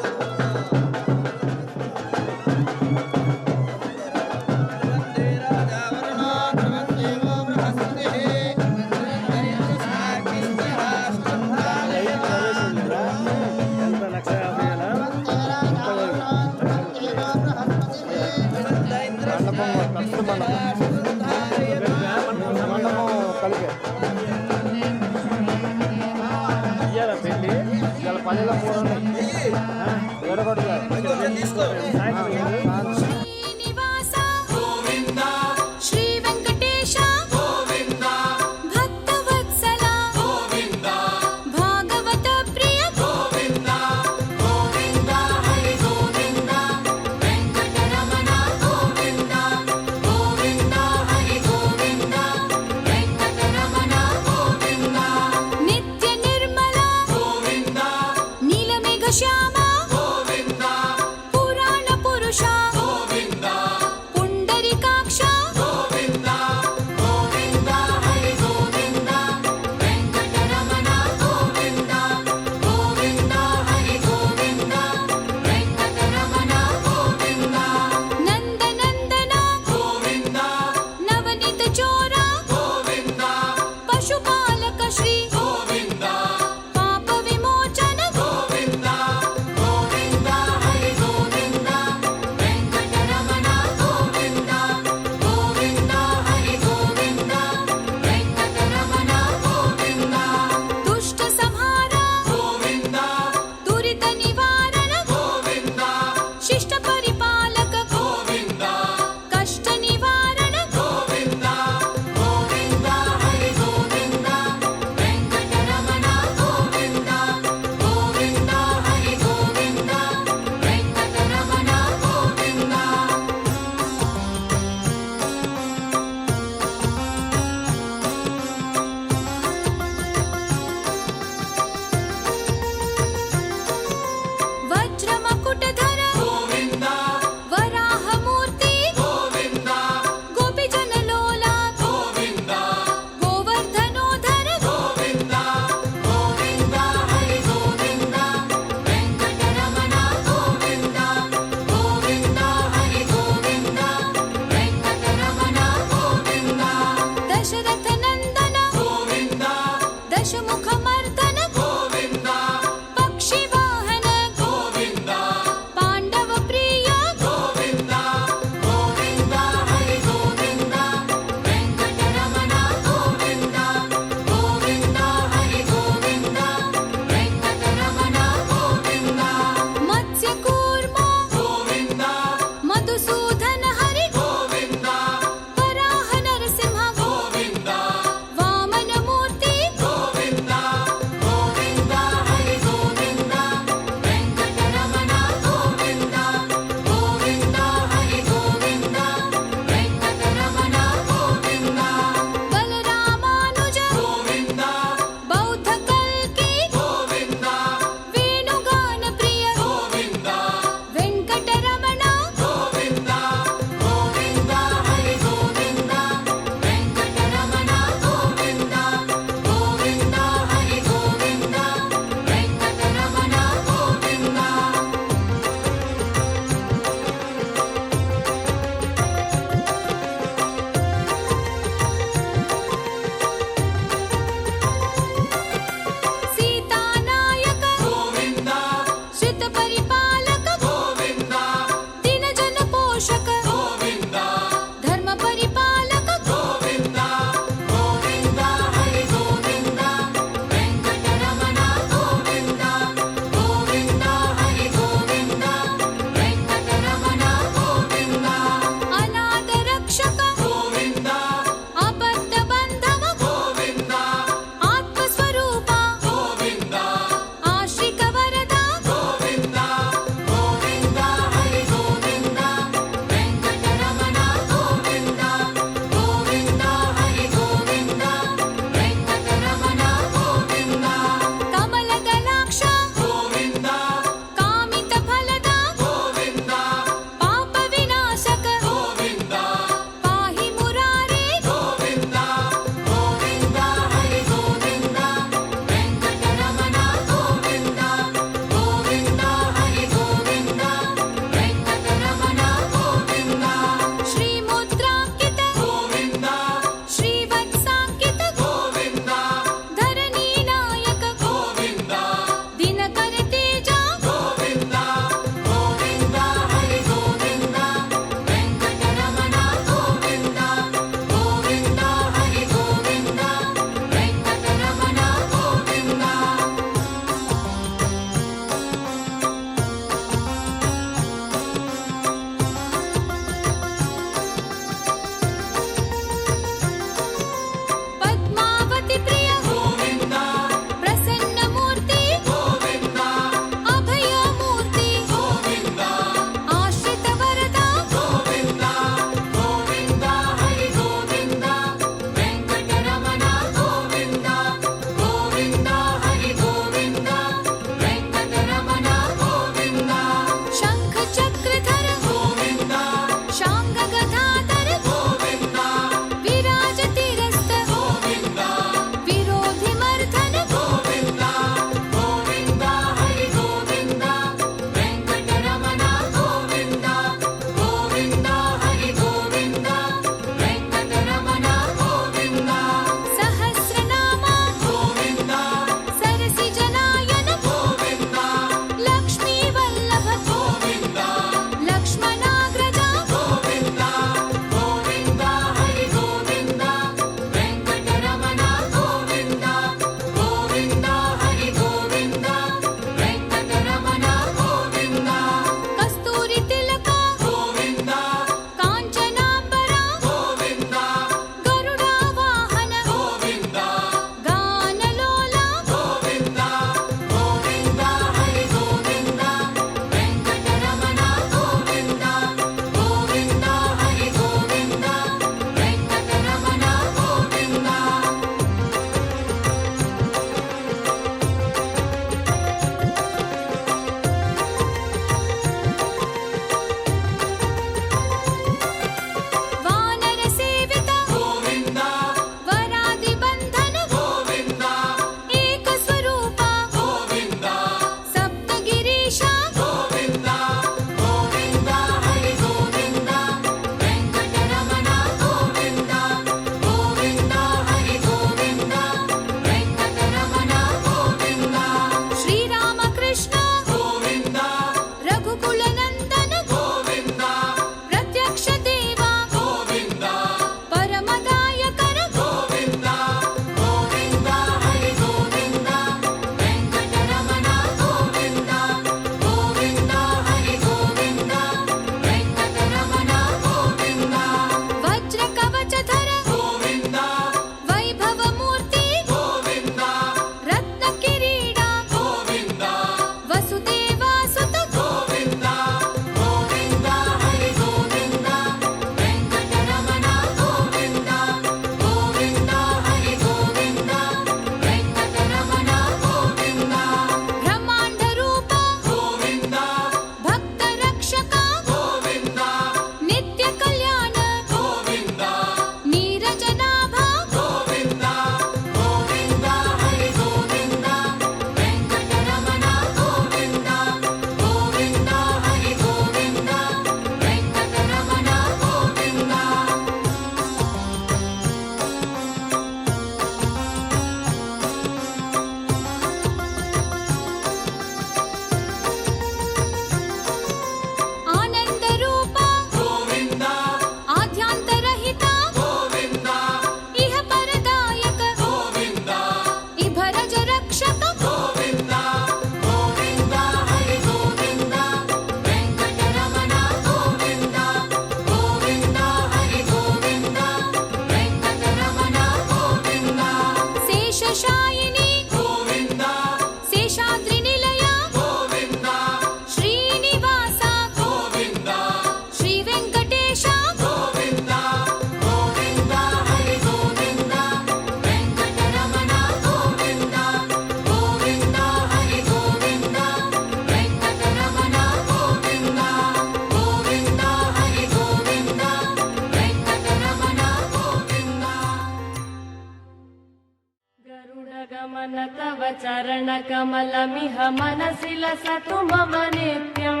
गमन तव चरण कमलमिह मनसि लसतु मम नित्यम्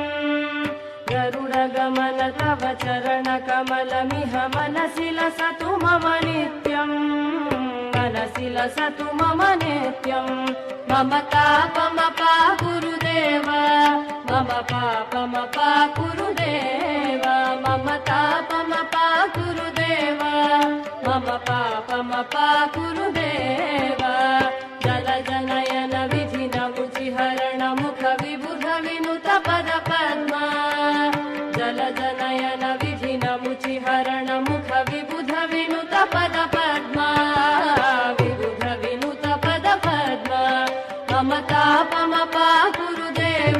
गरुडगमन तव चरण कमलमिह मनसि लसतु मम नित्यम् मनसि लसतु मम नित्यम् मम तापमपा गुरुदेव मम पापमपा गुरुदेव मम तापमपा गुरुदेव मम पापमपा गुरुदेव जल जनयन विधिन मुचिहरण मुख विबुध विनुत पद पद्मा जल जनयन विधिन मुचिहरण मुख विबुध विनुत पद पद्मा विबुध विनुत पद पद्मा मम तापमपा गुरुदेव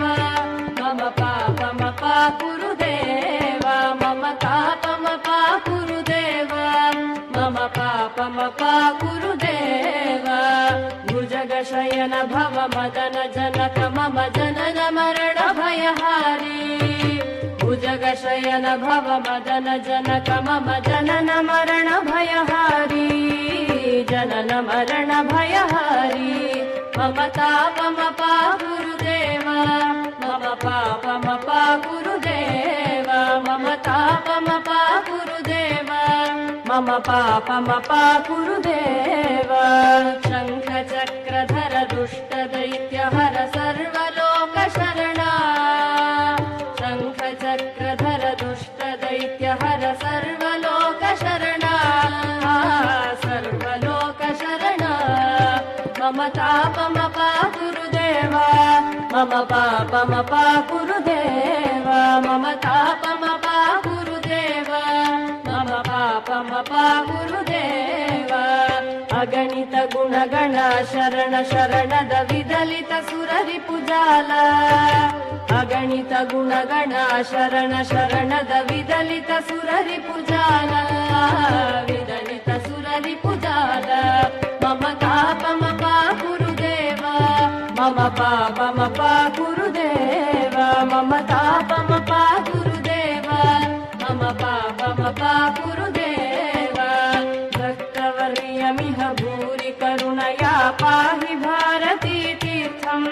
मम पापमपा गुरुदेव मम तापमपा गुरुदेव मम पापमपा गुरुदेव भुजगशयन भव मदन जनक मम जनन मरण भयहारी भुजगशयन भव मदन जनक मम जनन मरण भयहारी जनन मरण भयहारी मम तापमपा गुरुदेव मम पापमपा गुरुदेव मम तापमपा गुरुदेव मम पापमपा गुरुदेव शङ्ख चक्रधर दुष्ट दैत्यहर सर्वलोक शरणा शङ्ख चक्रधर दुष्ट दैत्यहर सर्वलोक शरणा सर्वलोक शरणा मम तापमपा गुरुदेव मम पापमपा गुरुदेव मम तापमपा गुरुदेव मम पापमपा गुरुदेव अगणित गुणगण शरण शरणद विदलित सुररिपुजाल अगणित गुणगण शरण शरणद विदलित सुररिपुजाल विदलित सुररिपुजाल मम तापमपा गुरुदेव मम पापमपा गुरुदेव मम तापमपा गुरुदेव मम पापमपा गुरुदेव भक्तवर्यमिह भूरि करुणया पाहि भारती तीर्थम्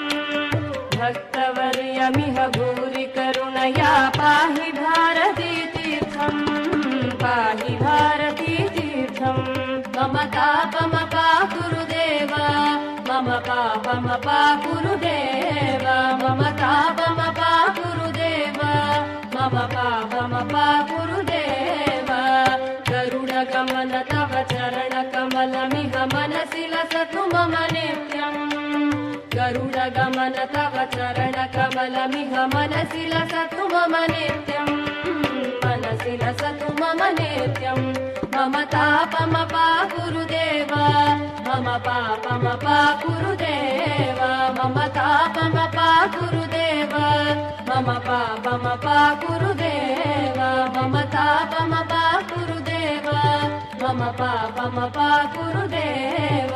भक्तवर्यमिह भूरि करुणया पाहि भारती तीर्थम् पाहि भारती तीर्थम् मम तापमपा गुरुदेव मम पापमपा गुरुदेव मम तापमपा गुरुदेव मम पापमपा गुरुदेव गरुडगमन तव चरण कमलमिह मनसि लसतु मम नित्यम् गरुडगमन तव चरण कमलमिह मनसि लसतु मम नित्यम् मनसि लसतु मम नित्यम् मम तापमपा गुरुदेव मम पापमपा गुरुदेव मम तापमपा गुरुदेव मम पापमपा गुरुदेव मम तापमपा गुरुदेव मम पापमपा गुरुदेव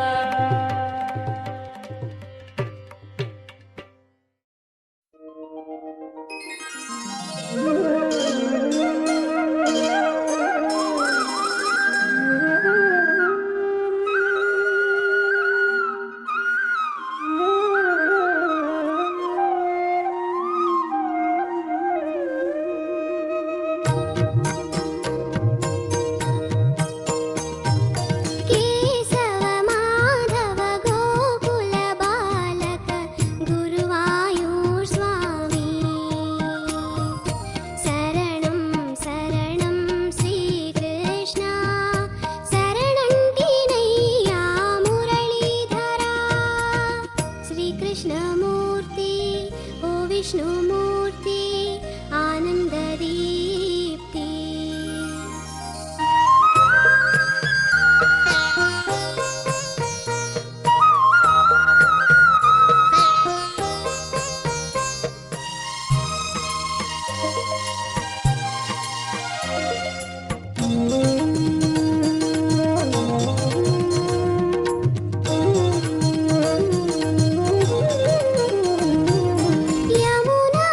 यमुना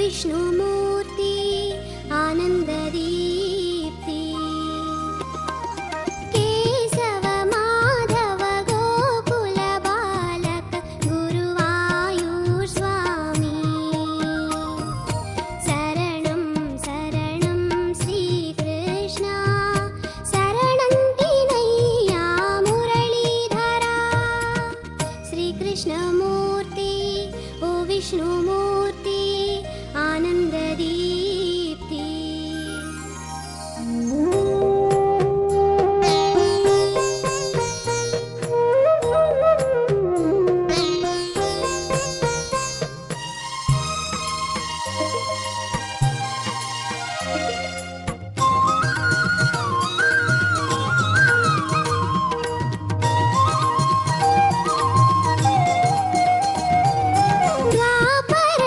विष्णुमूर्ति आनन्ददीप्ति केशव माधव गोकुल बालक गुरुवायूर स्वामी शरणं शरणं श्रीकृष्ण शरणन्तिनय्या मुरलीधरा श्रीकृष्णमूर्ति ओ विष्णुमूर्ति आनन्ददीप्ति द्वापर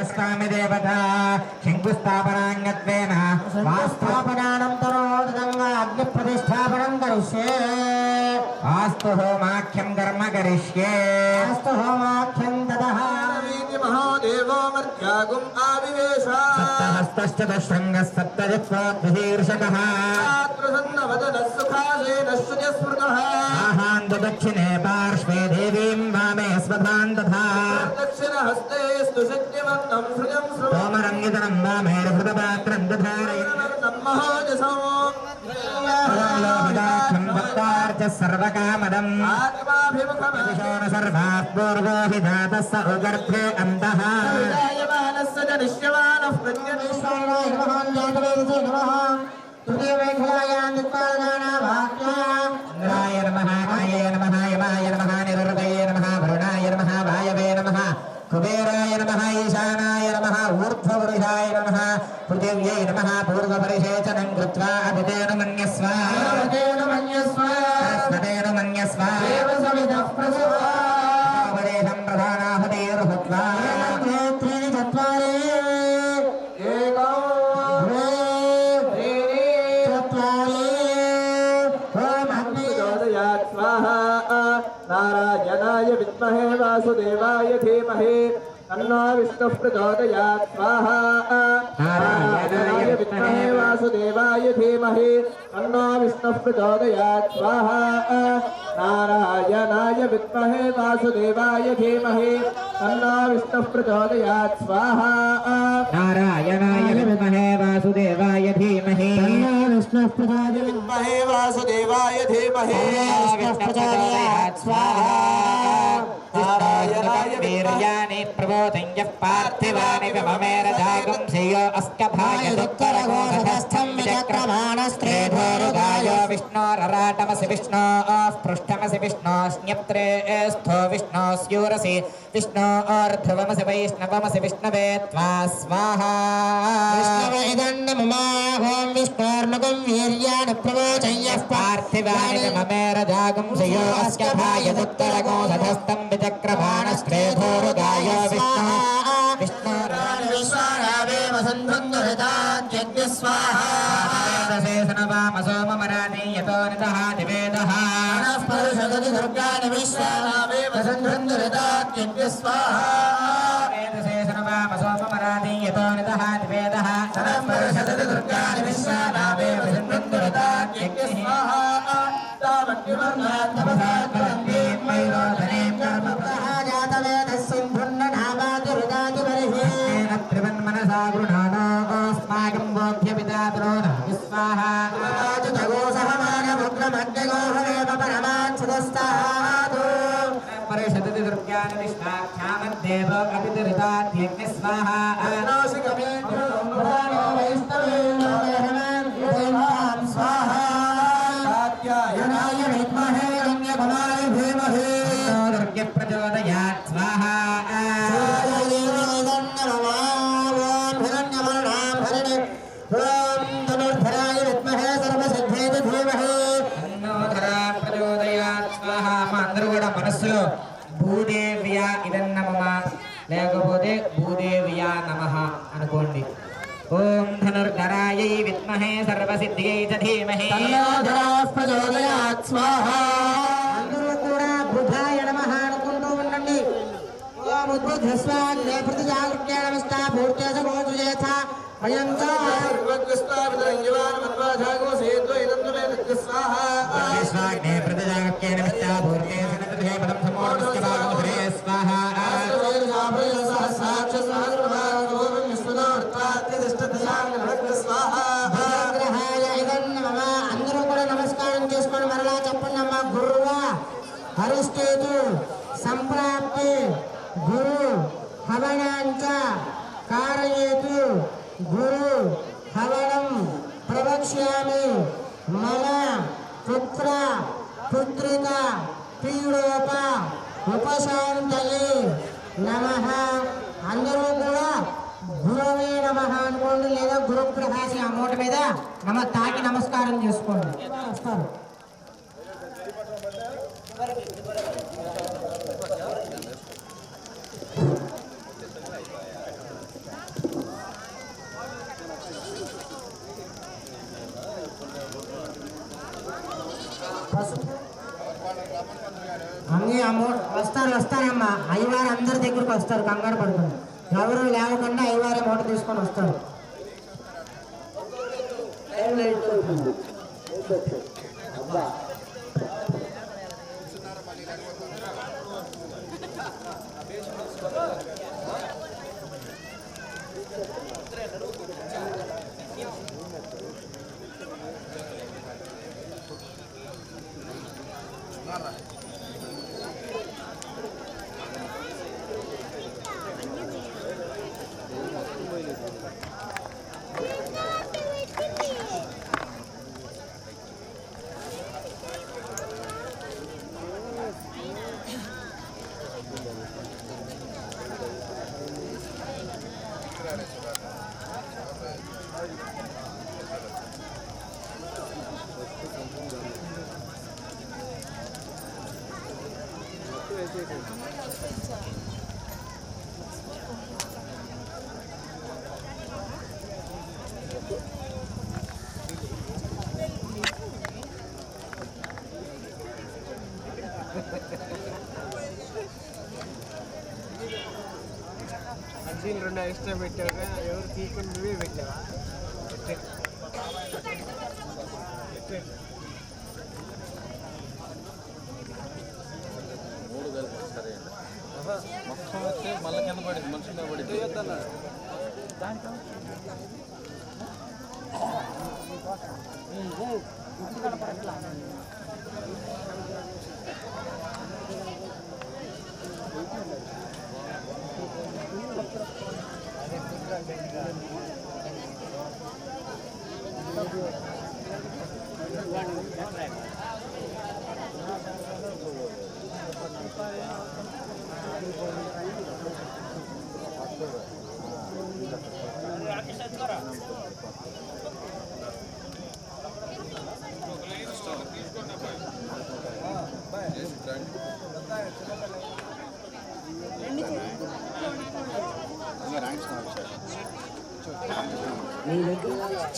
స్వామి దేవత శంకుస్థాపనాంగత్వేన వాస్థాపనానంతరోదంగా అగ్ని ప్రతిష్టాపనం కరిష్యే వాస్తు హోమాఖ్యం కర్మ కరిష్యే వాస్తు హోమాఖ్యం దదః మహాదేవో మర్త్యాగుం ఆవివేశ సప్తహస్తశ్చతుశృంగः సప్తజిత్వాద్విశీర్షకः ప్రసన్నవదనః సుఖాసేన శుచస్మృతః ఆహాంతదక్షిణే పార్శ్వే దేవీం వామే స్వధాన్ తథా దక్షిణహస్తే స్తుశక్తిమంతం సృజం శ్రువం సోమరంగితనం వామే హృతపాత్రం దధారయన్ మహోజసో లోహితాక్షం భక్తార్చ సర్వకామదం ఆత్మాభిముఖమేషోన సర్వాత్ పూర్వో విధాతః స ఉగర్భే అంతః విజాయమానస్య చ నిశ్యమానః ప్రజ్ఞనిశ్వరాయ ఇంద్రాయ నమః కాయే నమః యమాయ నమః నిరుదయే నమః వరుణాయ నమః వాయవే నమః కుబేరాయ నమః ఈశానాయ నమః ఊర్ధ్వపురుషాయ నమః పృథివ్యై నమః పూర్వపరిషేచనం కృత్వా అభితేన మన్యస్వ సరస్వతేన మన్యస్వ ఉపదేశం ప్రధానాహుతేర్హుత్వా నారాయణాయ విద్మహే వాసుదేవాయ ధీమహి తన్నో విష్ణుః ప్రచోదయాత్ స్వాహా నారాయణాయ విద్మహే వాసుదేవాయ ధీమహి తన్నో విష్ణుః ప్రచోదయాత్ స్వాహా నారాయణాయ విద్మహే వాసుదేవాయ ధీమహి తన్నో విష్ణుః ప్రచోదయాత్ స్వాహా నారాయణాయ విద్మహే వాసుదేవాయ ధీమహి విద్మహే వాసుదేవాయ ధీమహి ప్రచోదయాత్ స్వాహా నారాయణాయ వీర్యాని ప్రబోధయ్యః పార్థివాని విమమేరధాగం శ్రేయో అస్కభాయ దుఃఖరఘోషస్థం విచక్రమాణస్త్రేధోరుగాయో విష్ణోరరాటమసి విష్ణోః పృష్ఠమసి విష్ణోస్న్యప్త్రే స్థో విష్ణోస్యూరసి విష్ణోర్ధ్రువమసి వైష్ణవమసి విష్ణవే త్వా స్వాహా విష్ణువేదన్నమమాహోం విష్ణోర్ముఖం వీర్యాని ప్రవోచయ్యః పార్థివాని విమమేరధాగం శ్రేయో అస్కభాయ దుఃఖరఘోషస్థం విచక్రమాణస్త్రేధోరుగాయో విశ్వారావేవ సంధుందురితాద్యగ్ని స్వాహా సోమమరాధీయతో నితః దివేదః పరుషదతి దుర్గాని విశ్వారావేవ సంధుందురితాద్యగ్ని స్వాహా సోమమరాధీయతో నితః దివేదః పరుషదతి దుర్గాని విశ్వారావేవ సంధుందురితాద్యగ్ని స్వాహా తావగ్నివర్ణాత్మసాత్మరంతి మైరోధనేం కర్మప్రహ జాతవేదః సింధుర్ననామాతి హృదాతి బలిః త్రివన్మనసా గృహాణోస్మాకం బోధ్యపితాతురో స్వాహా పరిషదతి దుర్గాని విష్ణాఖ్యామద్దేవ అపితరితాద్యగ్ని స్వాహా దుర్గ ప్రచోదయాత్ స్వాహా ప్రచోదయాత్ స్వాహా మా అందరూ కూడా మనస్సులో భూదేవ్యా ఇదన్నమమ లేకపోతే భూదేవ్యా నమః అనుకోండి. ఓం ధనుర్ధరాయై విద్మహే సర్వసిద్ధియై చ ధీమహి అందరూ కూడా బుధాయ నమః అనుకుంటూ ఉండండి. ఓం ఉద్బుద్ధస్వాగ్నే ప్రతిజాగృత్యై నమస్తా పూర్తే సగోజు చేత భయంతో స్వాగ్నే ప్రతిజాగత్యై నమస్తా పూర్తే సనతృహే పదం సమోర్ణస్య భాగోధరే స్వాహా అందరూ కూడా నమస్కారం చేసుకొని మరలా చెప్పండి అమ్మా. గురువా హరిష్టేతు సంప్రాప్తి గురు హవనాంచ కారయేతు గురు హవనం ప్రవక్ష్యామి మమ పుత్ర పుత్రిక పీడోప ఉపశాంతయే నమః. అందరూ కూడా గురవే నమః అనుకోండి, లేదా గురు ప్రకాశ ఆ మూట మీద తాకి నమస్కారం చేసుకోండి. నమస్కారం. అమ్మా అయ్యవారు అందరి దగ్గరికి వస్తారు, కంగారు పడుతుంది. ఎవరు లేకుండా అయ్యవారి మూట తీసుకొని వస్తారు. అర్జీలు 2 ఎక్స్ట్రా పెట్టావుగా, ఎవరు తీయకుండా నువ్వే పెట్టావా? మొత్తం వస్తే మళ్ళీ కింద పడింది, మనుషుల మీద పడింది.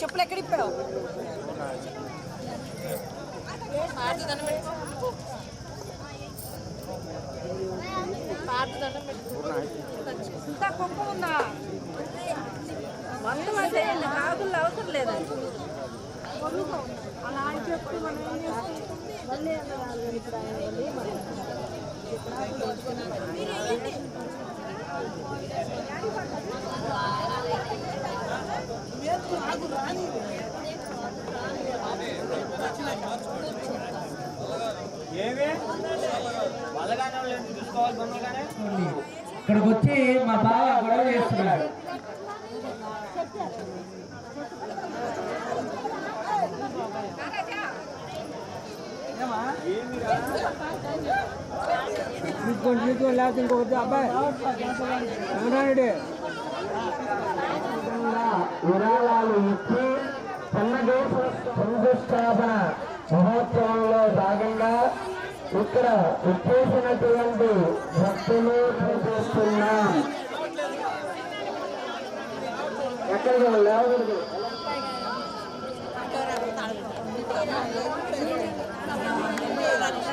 చెప్పులు ఎక్కడ ఇప్పావు? ఇంత గొప్ప ఉందా? మొత్తం అంటే కాకులు అవసరం లేదా? అలా అని చెప్పి మనం ఏం చేస్తాం? మళ్ళీ ఇక్కడికి వచ్చి మా బావ గొడవ చేస్తున్నాడు. లేకపోతే ఇంకొకటి అబ్బాయి విరాళాలు ఇచ్చి సన్నగేశ్వర సంస్థాపన మహోత్సవంలో భాగంగా ఇక్కడ వచ్చేసినటువంటి భక్తులు చూస్తున్నాం. ఎక్కడికి లేవకూడదు.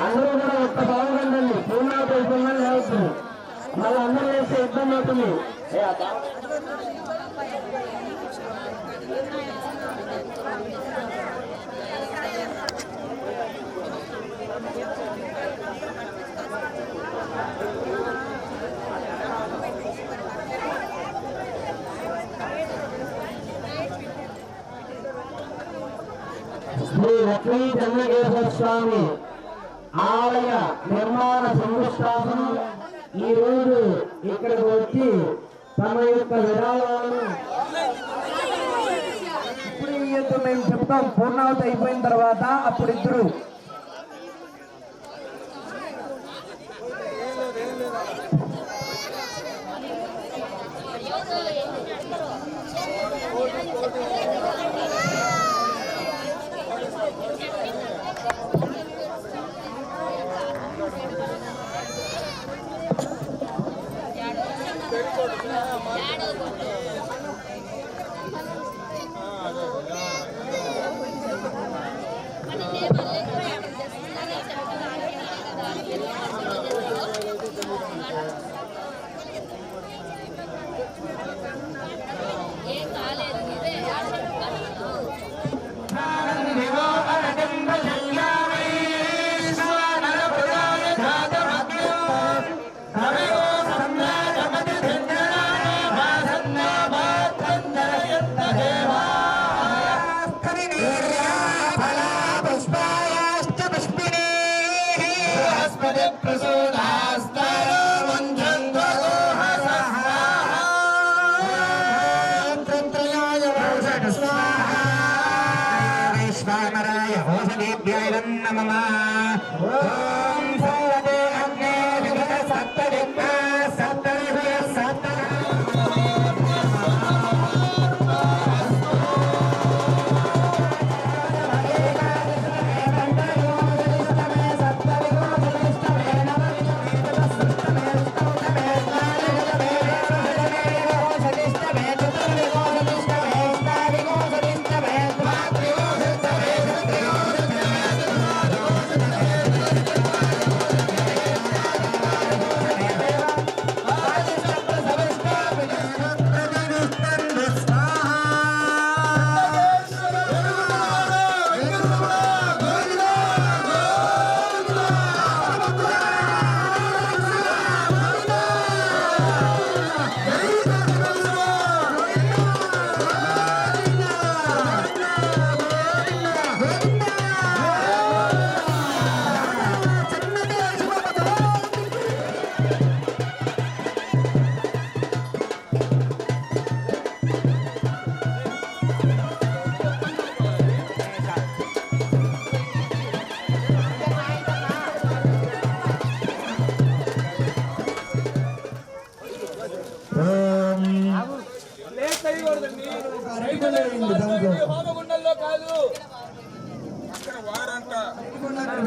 అందరూ కూడా ఒక్క బాగుండండి, పూర్ణావతి అయిపోయినా లేవచ్చు, మళ్ళీ అందరూ వేస్తే ఇబ్బంది అవుతుంది. శ్రీ లక్ష్మీ చెన్నకేశ్వర స్వామి ఆలయ నిర్మాణ శంకుస్థాపన ఈ రోజు ఇక్కడికి వచ్చి తమ యొక్క విరాళాలను ఇప్పుడు ఇయ్యొద్దు మేము చెప్తాం. పూర్ణావతి అయిపోయిన తర్వాత అప్పుడు ఇద్దరు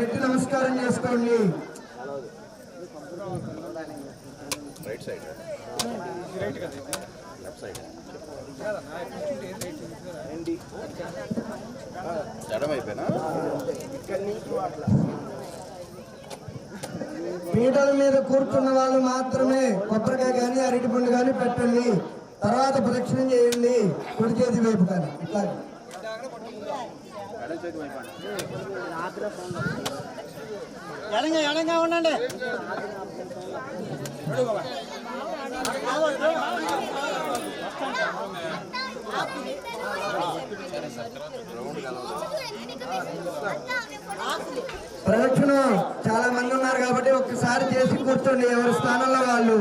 పెట్టి నమస్కారం చేసుకోండి. రైట్ సైడ్ లెఫ్ట్ సైడ్ ఎడమైపోయినా పీటల మీద కూర్చున్న వాళ్ళు మాత్రమే కొబ్బరికాయ కానీ అరటిపండు కానీ పెట్టండి. తర్వాత ప్రదక్షిణం చేయండి కుడి చేతి వైపు కానీ. ఇట్లా ఎడంగా ఉండండి. ప్రదక్షిణ చాలా మంది ఉన్నారు కాబట్టి ఒక్కసారి చేసి కూర్చోండి ఎవరి స్థానంలో వాళ్ళు.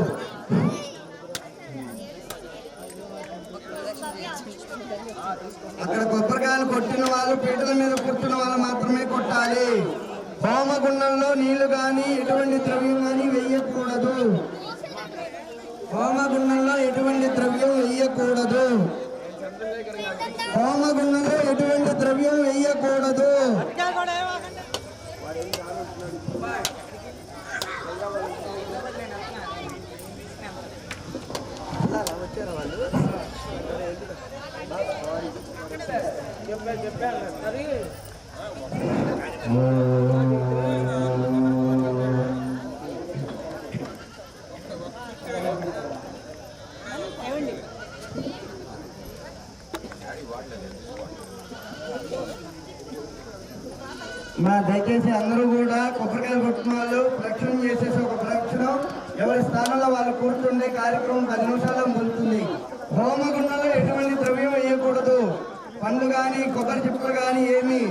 అక్కడ కొబ్బరికాయలు కొట్టిన వాళ్ళు పీటల మీద కూర్చున్న వాళ్ళు మాత్రమే కొట్టాలి. హోమగుండంలో నీళ్లు కానీ ఎటువంటి ద్రవ్యం కానీ వెయ్యకూడదు. హోమగుండంలో ఎటువంటి ద్రవ్యం వెయ్యకూడదు. హోమగుండంలో ఎటువంటి ద్రవ్యం వెయ్యకూడదు. వచ్చారా వాళ్ళు? మా దయచేసి అందరూ కూడా కొబ్బరికాయలు కొట్టిన వాళ్ళు ప్రదక్షిణం చేసేసి ఒక ప్రదక్షిణం ఎవరి స్థానంలో వాళ్ళు కూర్చుండే కార్యక్రమం 10 నిమిషాల్లో ముగుతుంది. హోమగుండంలో ఎటువంటి ద్రవ్యం వేయకూడదు. పండ్లు కానీ కొబ్బరి చిప్పలు కానీ ఏమి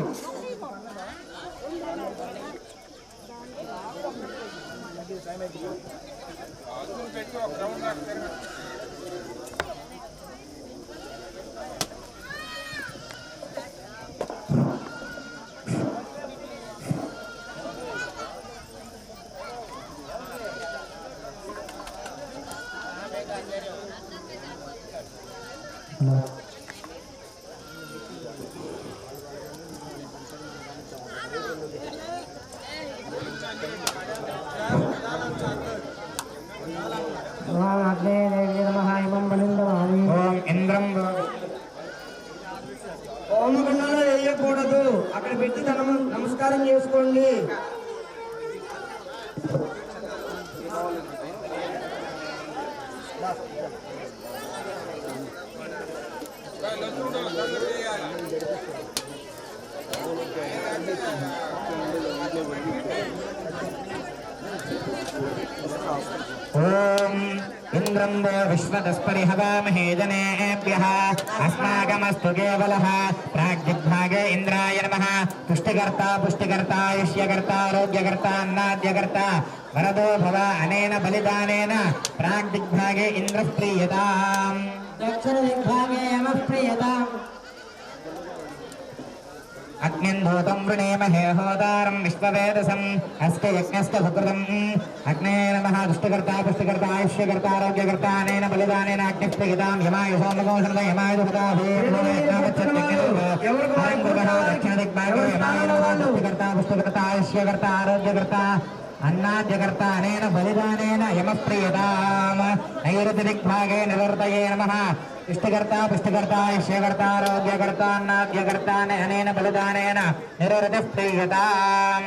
హోమగుండంలో వేయకూడదు. అక్కడ పెట్టి నమస్కారం చేసుకోండి. ఓం ఇంద్రం వో విశ్వదస్పరిహవామహే జనేభ్యః అస్మాకమస్తు కేవలః ప్రాగ్దిగ్భాగే ఇంద్రాయ నమః పుష్టికర్త పుష్టికర్త ఆయుష్యకర్త ఆరోగ్యకర్త అన్నాద్యకర్త వరదో భవ అనేన బలిదానేన ప్రాగ్దిగ్భాగే ఇంద్రః ప్రీయతాం దక్షిణ దిగ్భాగే యమః ప్రీయతాం అగ్నింధూతం వృణేమహే హోదారం విశ్వవేదసం అస్య యజ్ఞస్య సుకృతం అగ్నే నమః దుష్టకర్త పుష్టికర్త ఆయుష్యకర్త ఆరోగ్యకర్త అనేన బలిదానేన అగ్నిప్రీయతాం యమాయ సోమగోషణ యమాయ దక్షిణ దిగ్భాగే యమాయ నమః దుష్టకర్త పుష్టికర్త ఆయుష్యకర్త ఆరోగ్యకర్త అన్నాద్యకర్త అనేన బలిదానేన యమప్రీయతాం నైరుతి దిగ్భాగే నివర్తయే నమః ఇష్టకర్త పుష్టికర్త ఆయుష్యకర్త ఆరోగ్యకర్త అన్నాద్యకర్త అనేన బలిదానేన నిరవృతి ప్రీయతాం.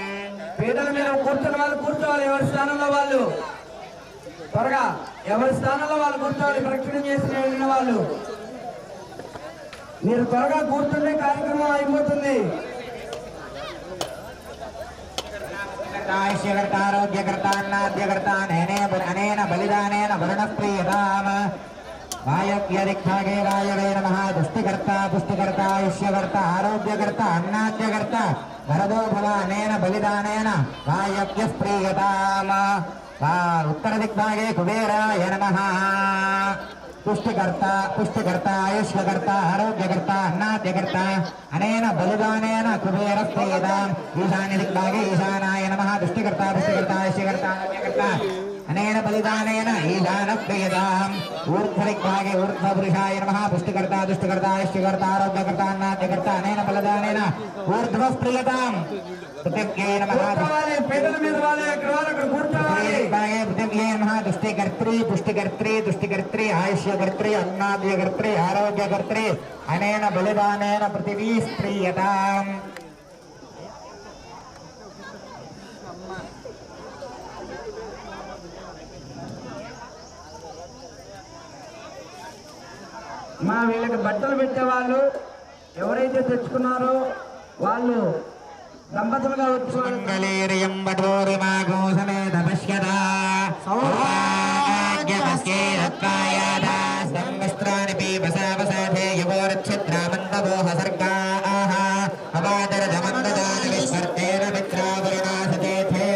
పీటల మీద కూర్చున్న వాళ్ళు కూర్చోవాలి, ఎవరి స్థానంలో వాళ్ళు త్వరగా ఎవరి స్థానంలో వాళ్ళు కూర్చోవాలి. ప్రక్షణ చేసి వెళ్ళిన వాళ్ళు మీరు త్వరగా కూర్చుంటే కార్యక్రమం అయిపోతుంది. ఆయుష్యకర్త ఆరోగ్యకర్త అన్నాద్యకర్త అనేన బలిదానేన వరుణప్రీయతాం. వాయవ్యదిగ్భాగే వాయవే నమః దుష్టికర్త పుష్టికర్త ఆయుష్యకర్త ఆరోగ్యకర్త అన్నాద్యకర్త వరదో భవ అనేన బలిదానేన వాయవ్యః ప్రీయతాం. ఉత్తర దిగ్భాగే కుబేరాయ నమః పుష్టికర్త పుష్టికర్త ఆయుష్యకర్త ఆరోగ్యకర్త అన్నాద్యకర్త అనేన బలిదానేన కుబేరః ప్రీయతాం. ఈశాన్య దిగ్భాగే ఈశానాయ నమః దుష్టికర్త పుష్టికర్త ఆయుష్యకర్త ఆరోగ్యకర్త అనేన బలిదానేన ఈశానః ప్రీయతాం. ఊర్ధ్వ దిగ్భాగే ఊర్ధ్వపురుషాయ నమః పుష్టికర్త దుష్టికర్త ఆయుష్యకర్త ఆరోగ్యకర్త అన్నాద్యకర్త అనేన బలిదానేన ఊర్ధ్వః ప్రీయతాం. పృథివ్యై నమః పీటల మీద వాళ్ళు ఎక్కడ వాళ్ళు అక్కడ కూర్చోవాలి. పృథివ్యై నమః దుష్టికర్త్రి పుష్టికర్త్రి దుష్టికర్త్రి ఆయుష్యకర్త్రి అన్నాద్యకర్త్రి ఆరోగ్యకర్త్రి అనేన బలిదానేన పృథివీ ప్రీయతాం. మా వీళ్ళకి బట్టలు పెట్టే వాళ్ళు ఎవరైతే తెచ్చుకున్నారో వాళ్ళు దంపతులుగా వచ్చి మంగళేరియం వధూరిమాగో సమేత పశ్యతా సౌభాగ్యమస్యేరత్వాయాదా సంవస్త్రాణి పీపసావసాధే యువోర్ఛిద్రామంతవోహ సర్గాః అవాదరజమందదాన విస్వర్తేన మిత్రావరుణాసతేథే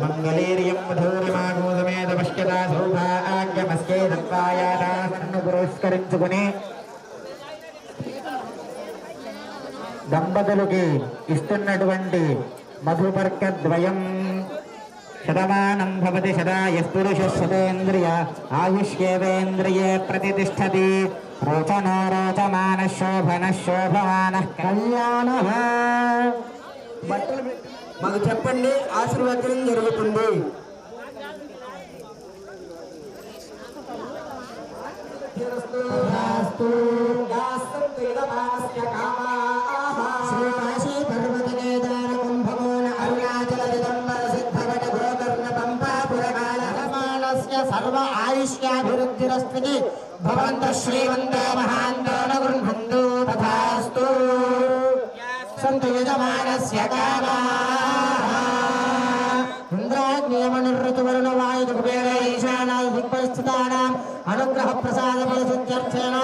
మంగళేరియం వధూరిమాగో సమేత పశ్యతా సౌభాగ్యమస్యేరత్వాయాదాను పురస్కరించుకుని దంపతులకి ఇస్తున్నటువంటి మధుపర్కద్వయం శతమానం భవతి శతాయః శతేంద్రియ ఆయుష్యేవేంద్రియే ప్రతిష్టతి రోచనో రోచమానః శోభనః శోభమానః కళ్యాణః. బట్టలు మాకు చెప్పండి, ఆశీర్వచనం జరుగుతుంది. శ్రీకాశీ పర్వత కేదార కుంభకోణ అరుణాచల దిగంబర సిద్ధవట గోకర్ణ పంపాపురకాల హమానస్య సర్వ ఆయుష్యాభివృద్ధిరస్మితి భవంతః శ్రీమంతో మహాంతో న గృహంతు తథాస్తు. సంతు యజమానస్య కామాః ఇంద్రాగ్నియమనుర్ఋతువరుణ వాయుః కుబేర ఈశానాయ దిక్పరిస్థితానాం అనుగ్రహ ప్రసాద ఫలసిద్ధ్యర్థేన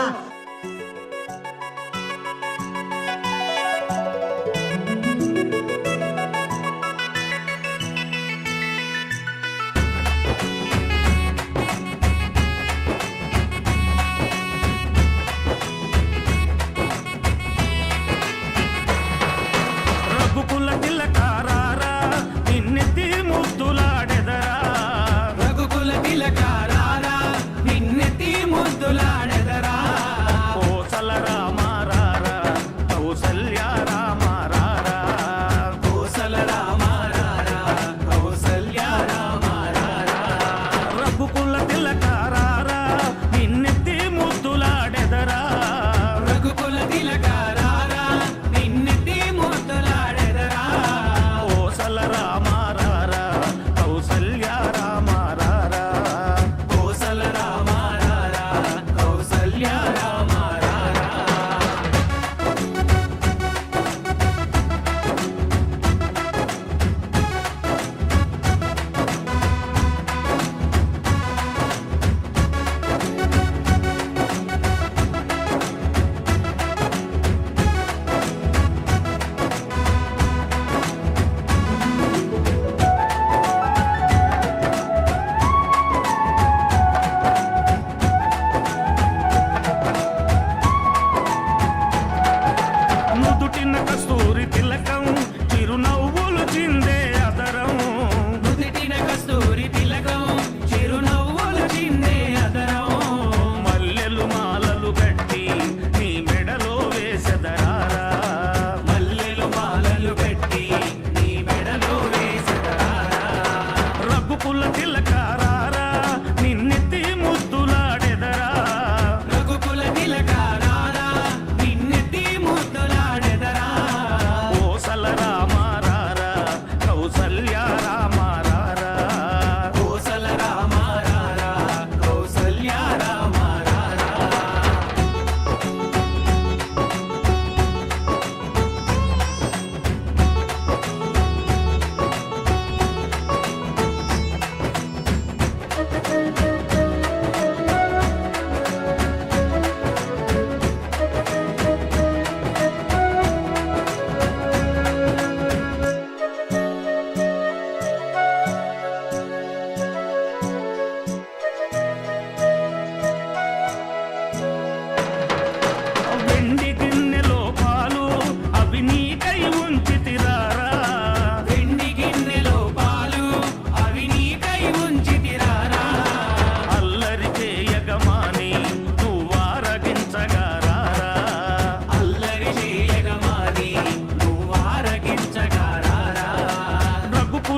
రఘుకుల తిలకారారా నిన్నెత్తి ముద్దులాడెదరా రఘుకుల తిలకారారా నిన్నెత్తి ముద్దులాడెదరా కోసల రామారారా కౌసల్య రామారారా కోసల రామారారా కౌసల్య రామారారా రఘుకుల తిలకారారా నిన్నెత్తి ముద్దులాడెదరా రఘుకుల తిలకారారా నిన్నెత్తి ముద్దులాడెదరా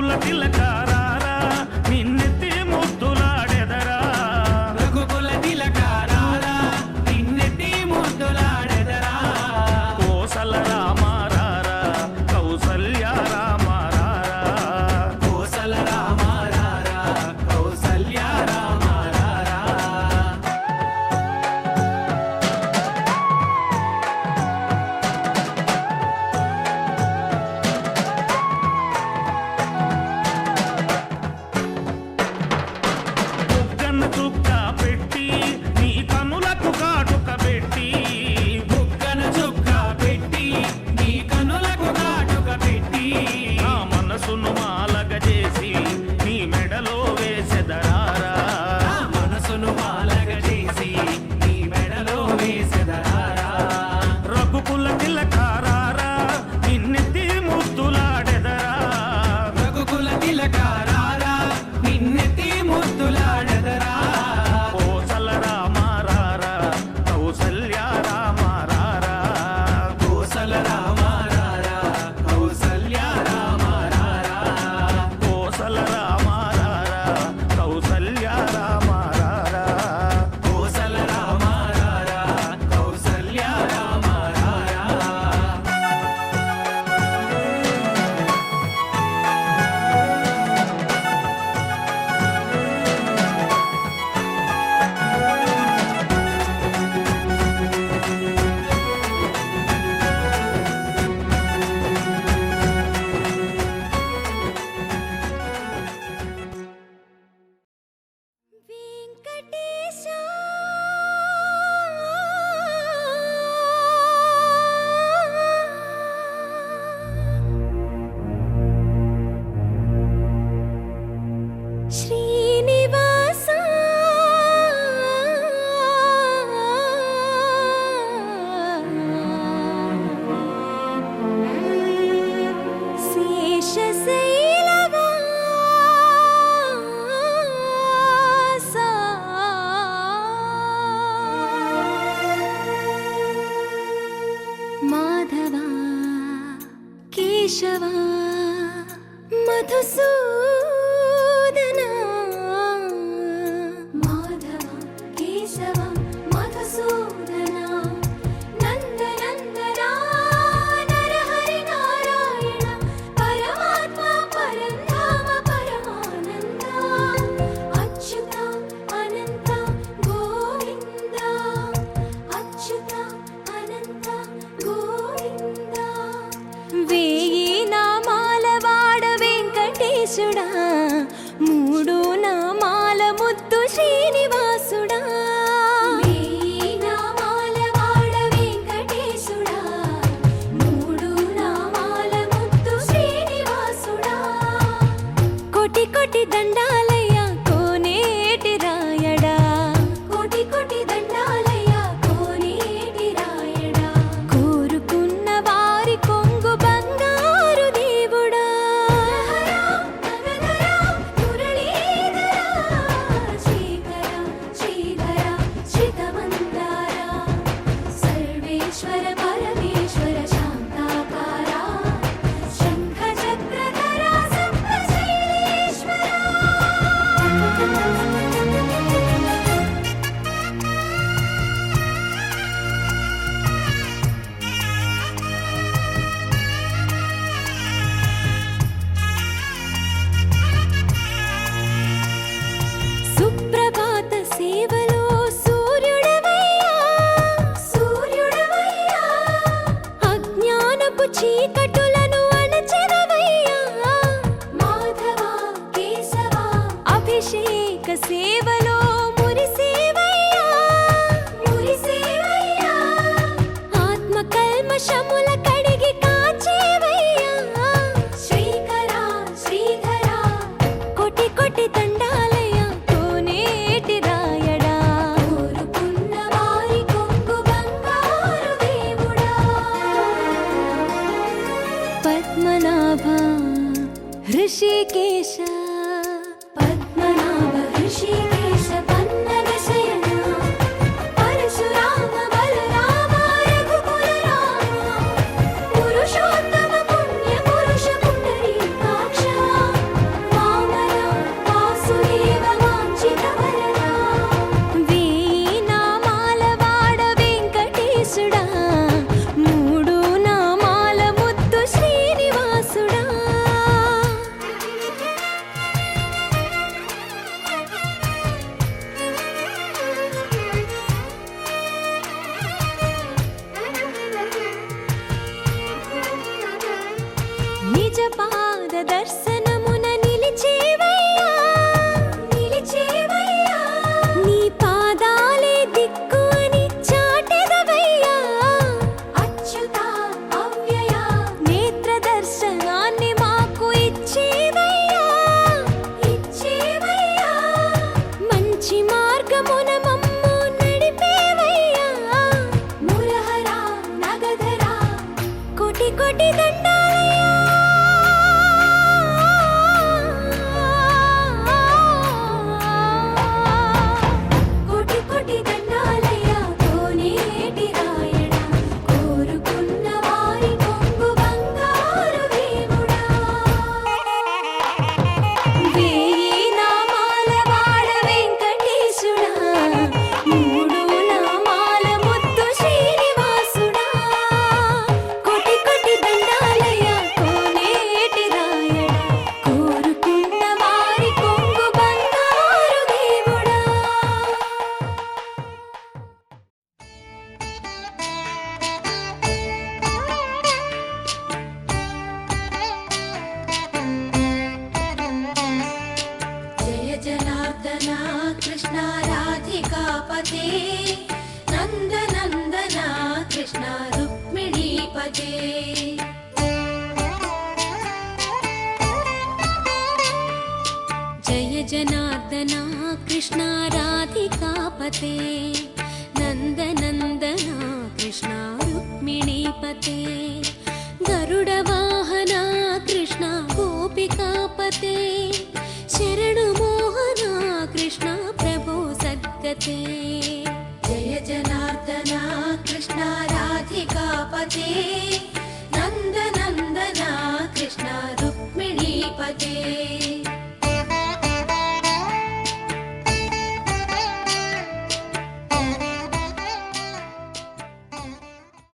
రఘుకుల తిలకారారా నిన్నెత్తి ముద్దులాడెదరా రఘుకుల తిలకారారా నిన్నెత్తి ముద్దులాడెదరా కోసల రామారారా కౌసల్య రామారారా కోసల రామారారా కౌసల్య రామారారా బుగ్గన చుక్క పెట్టి నీ కనులకు కాటుక పెట్టి బుగ్గన చుక్క పెట్టి నీ కనులకు కాటుక పెట్టి నా మనసును మాలగ చేసి నీ మెడలో వేసెదరారా మనసును మాలగ చేసి నీ మెడలో వేసెదరారా రఘుకుల తిలకారారా నిన్నెత్తి ముద్దులాడెదరా రఘుకుల తిలకారారా నిన్నెత్తి ముద్దులాడెదరా కోసల రామారారా కౌసల్య రామారారా కోసల రామారారా కౌసల్య రామారారా కోసల రామారారా కౌసల్య రామారారా కోసల రామారారా కౌసల్య రామారారా వెంకటేశ శ్రీనివాస మాధవ కేశవ మధుసూదన మాధవ కేశవ మధుసూదన నందనందన నరహరి నారాయణ పరమాత్మ పరంధామ పరమానంద అచ్యుత అనంత గోవింద అచ్యుత అనంత గోవింద వేయి నామాల వాడ వెంకటేశుడా మూడు నామాల ముద్దు శ్రీనివాసుడా వేయి నామాల వాడ వెంకటేశుడా మూడు నామాల ముద్దు శ్రీనివాసుడా కోటి కోటి దండాలయ్య కోనేటి రాయడా కోటి కోటి దండాలయ్య కోనేటి రాయడా కోరుకున్న వారి కొంగు బంగారు దేవుడా శ్రీకర శ్రీధర శ్రితమందార సర్వేశ్వర పరమేశ్వర శాంతాకార శంఖ చక్రధర సప్తశైలేశ్వర సుప్రభాత సేవలో సూర్యుడవయ్యా సూర్యుడవయ్యా అజ్ఞానపు చీకటులను అణచెదవయ్యా మాధవ కేశవ అభిషేక సేవలో మురిసేవయ్యా మురిసేవయ్యా ఆత్మ కల్మషముల కడిగి కాచేవయ్యా శ్రీకర శ్రీధర కోటి కోటి దండాలయ కోనేటి రాయడా కోరుకున్న వారి కొంగు బంగారు దేవుడా పద్మనాభ హృషికేశ పద్మనాభ హృషికేశ పన్నగ శయన పరశురామ బలరామ రఘుకుల రామ పురుషోత్తమ పుణ్య పురుష పుండరీకాక్ష దర్శనమున నిలిచేవయ్యా నిలిచేవయ్యా నీ పాదాలే దిక్కు అని చాటెదవయ్యా అచ్యుత అవ్యయ నేత్ర దర్శనాన్ని మాకు ఇచ్చేవయ్యా ఇచ్చేవయ్యా మంచి మార్గమున మమ్ము నడిపేవయ్యా మురహర నగధర కోటి కోటి దండాలయ్యా కోటి కోటి దండాలయ్యా కోనేటి రాయడా కోరుకున్న వారి కొంగు బంగారు దేవుడా వేయి నామాల వాడ వెంకటేశుడా మూడు నామాల ముద్దు శ్రీనివాసుడా కోటి కోటి దండాలయ్యా కోనేటి రాయడా కోరుకున్న వారి కొంగు బంగారు దేవుడా జయ జనార్దన కృష్ణ రాధికాపతే నందనందన కృష్ణ రుక్మిణీపతే జయ జనార్దన కృష్ణ రాధికాపతే నందనందన కృష్ణ రుక్మిణీపతే గరుడ వాహన కృష్ణ గోపికాపతే శరణు మోహన కృష్ణ ప్రభో సద్గతే జయ జనార్దన కృష్ణ రాధికాపతే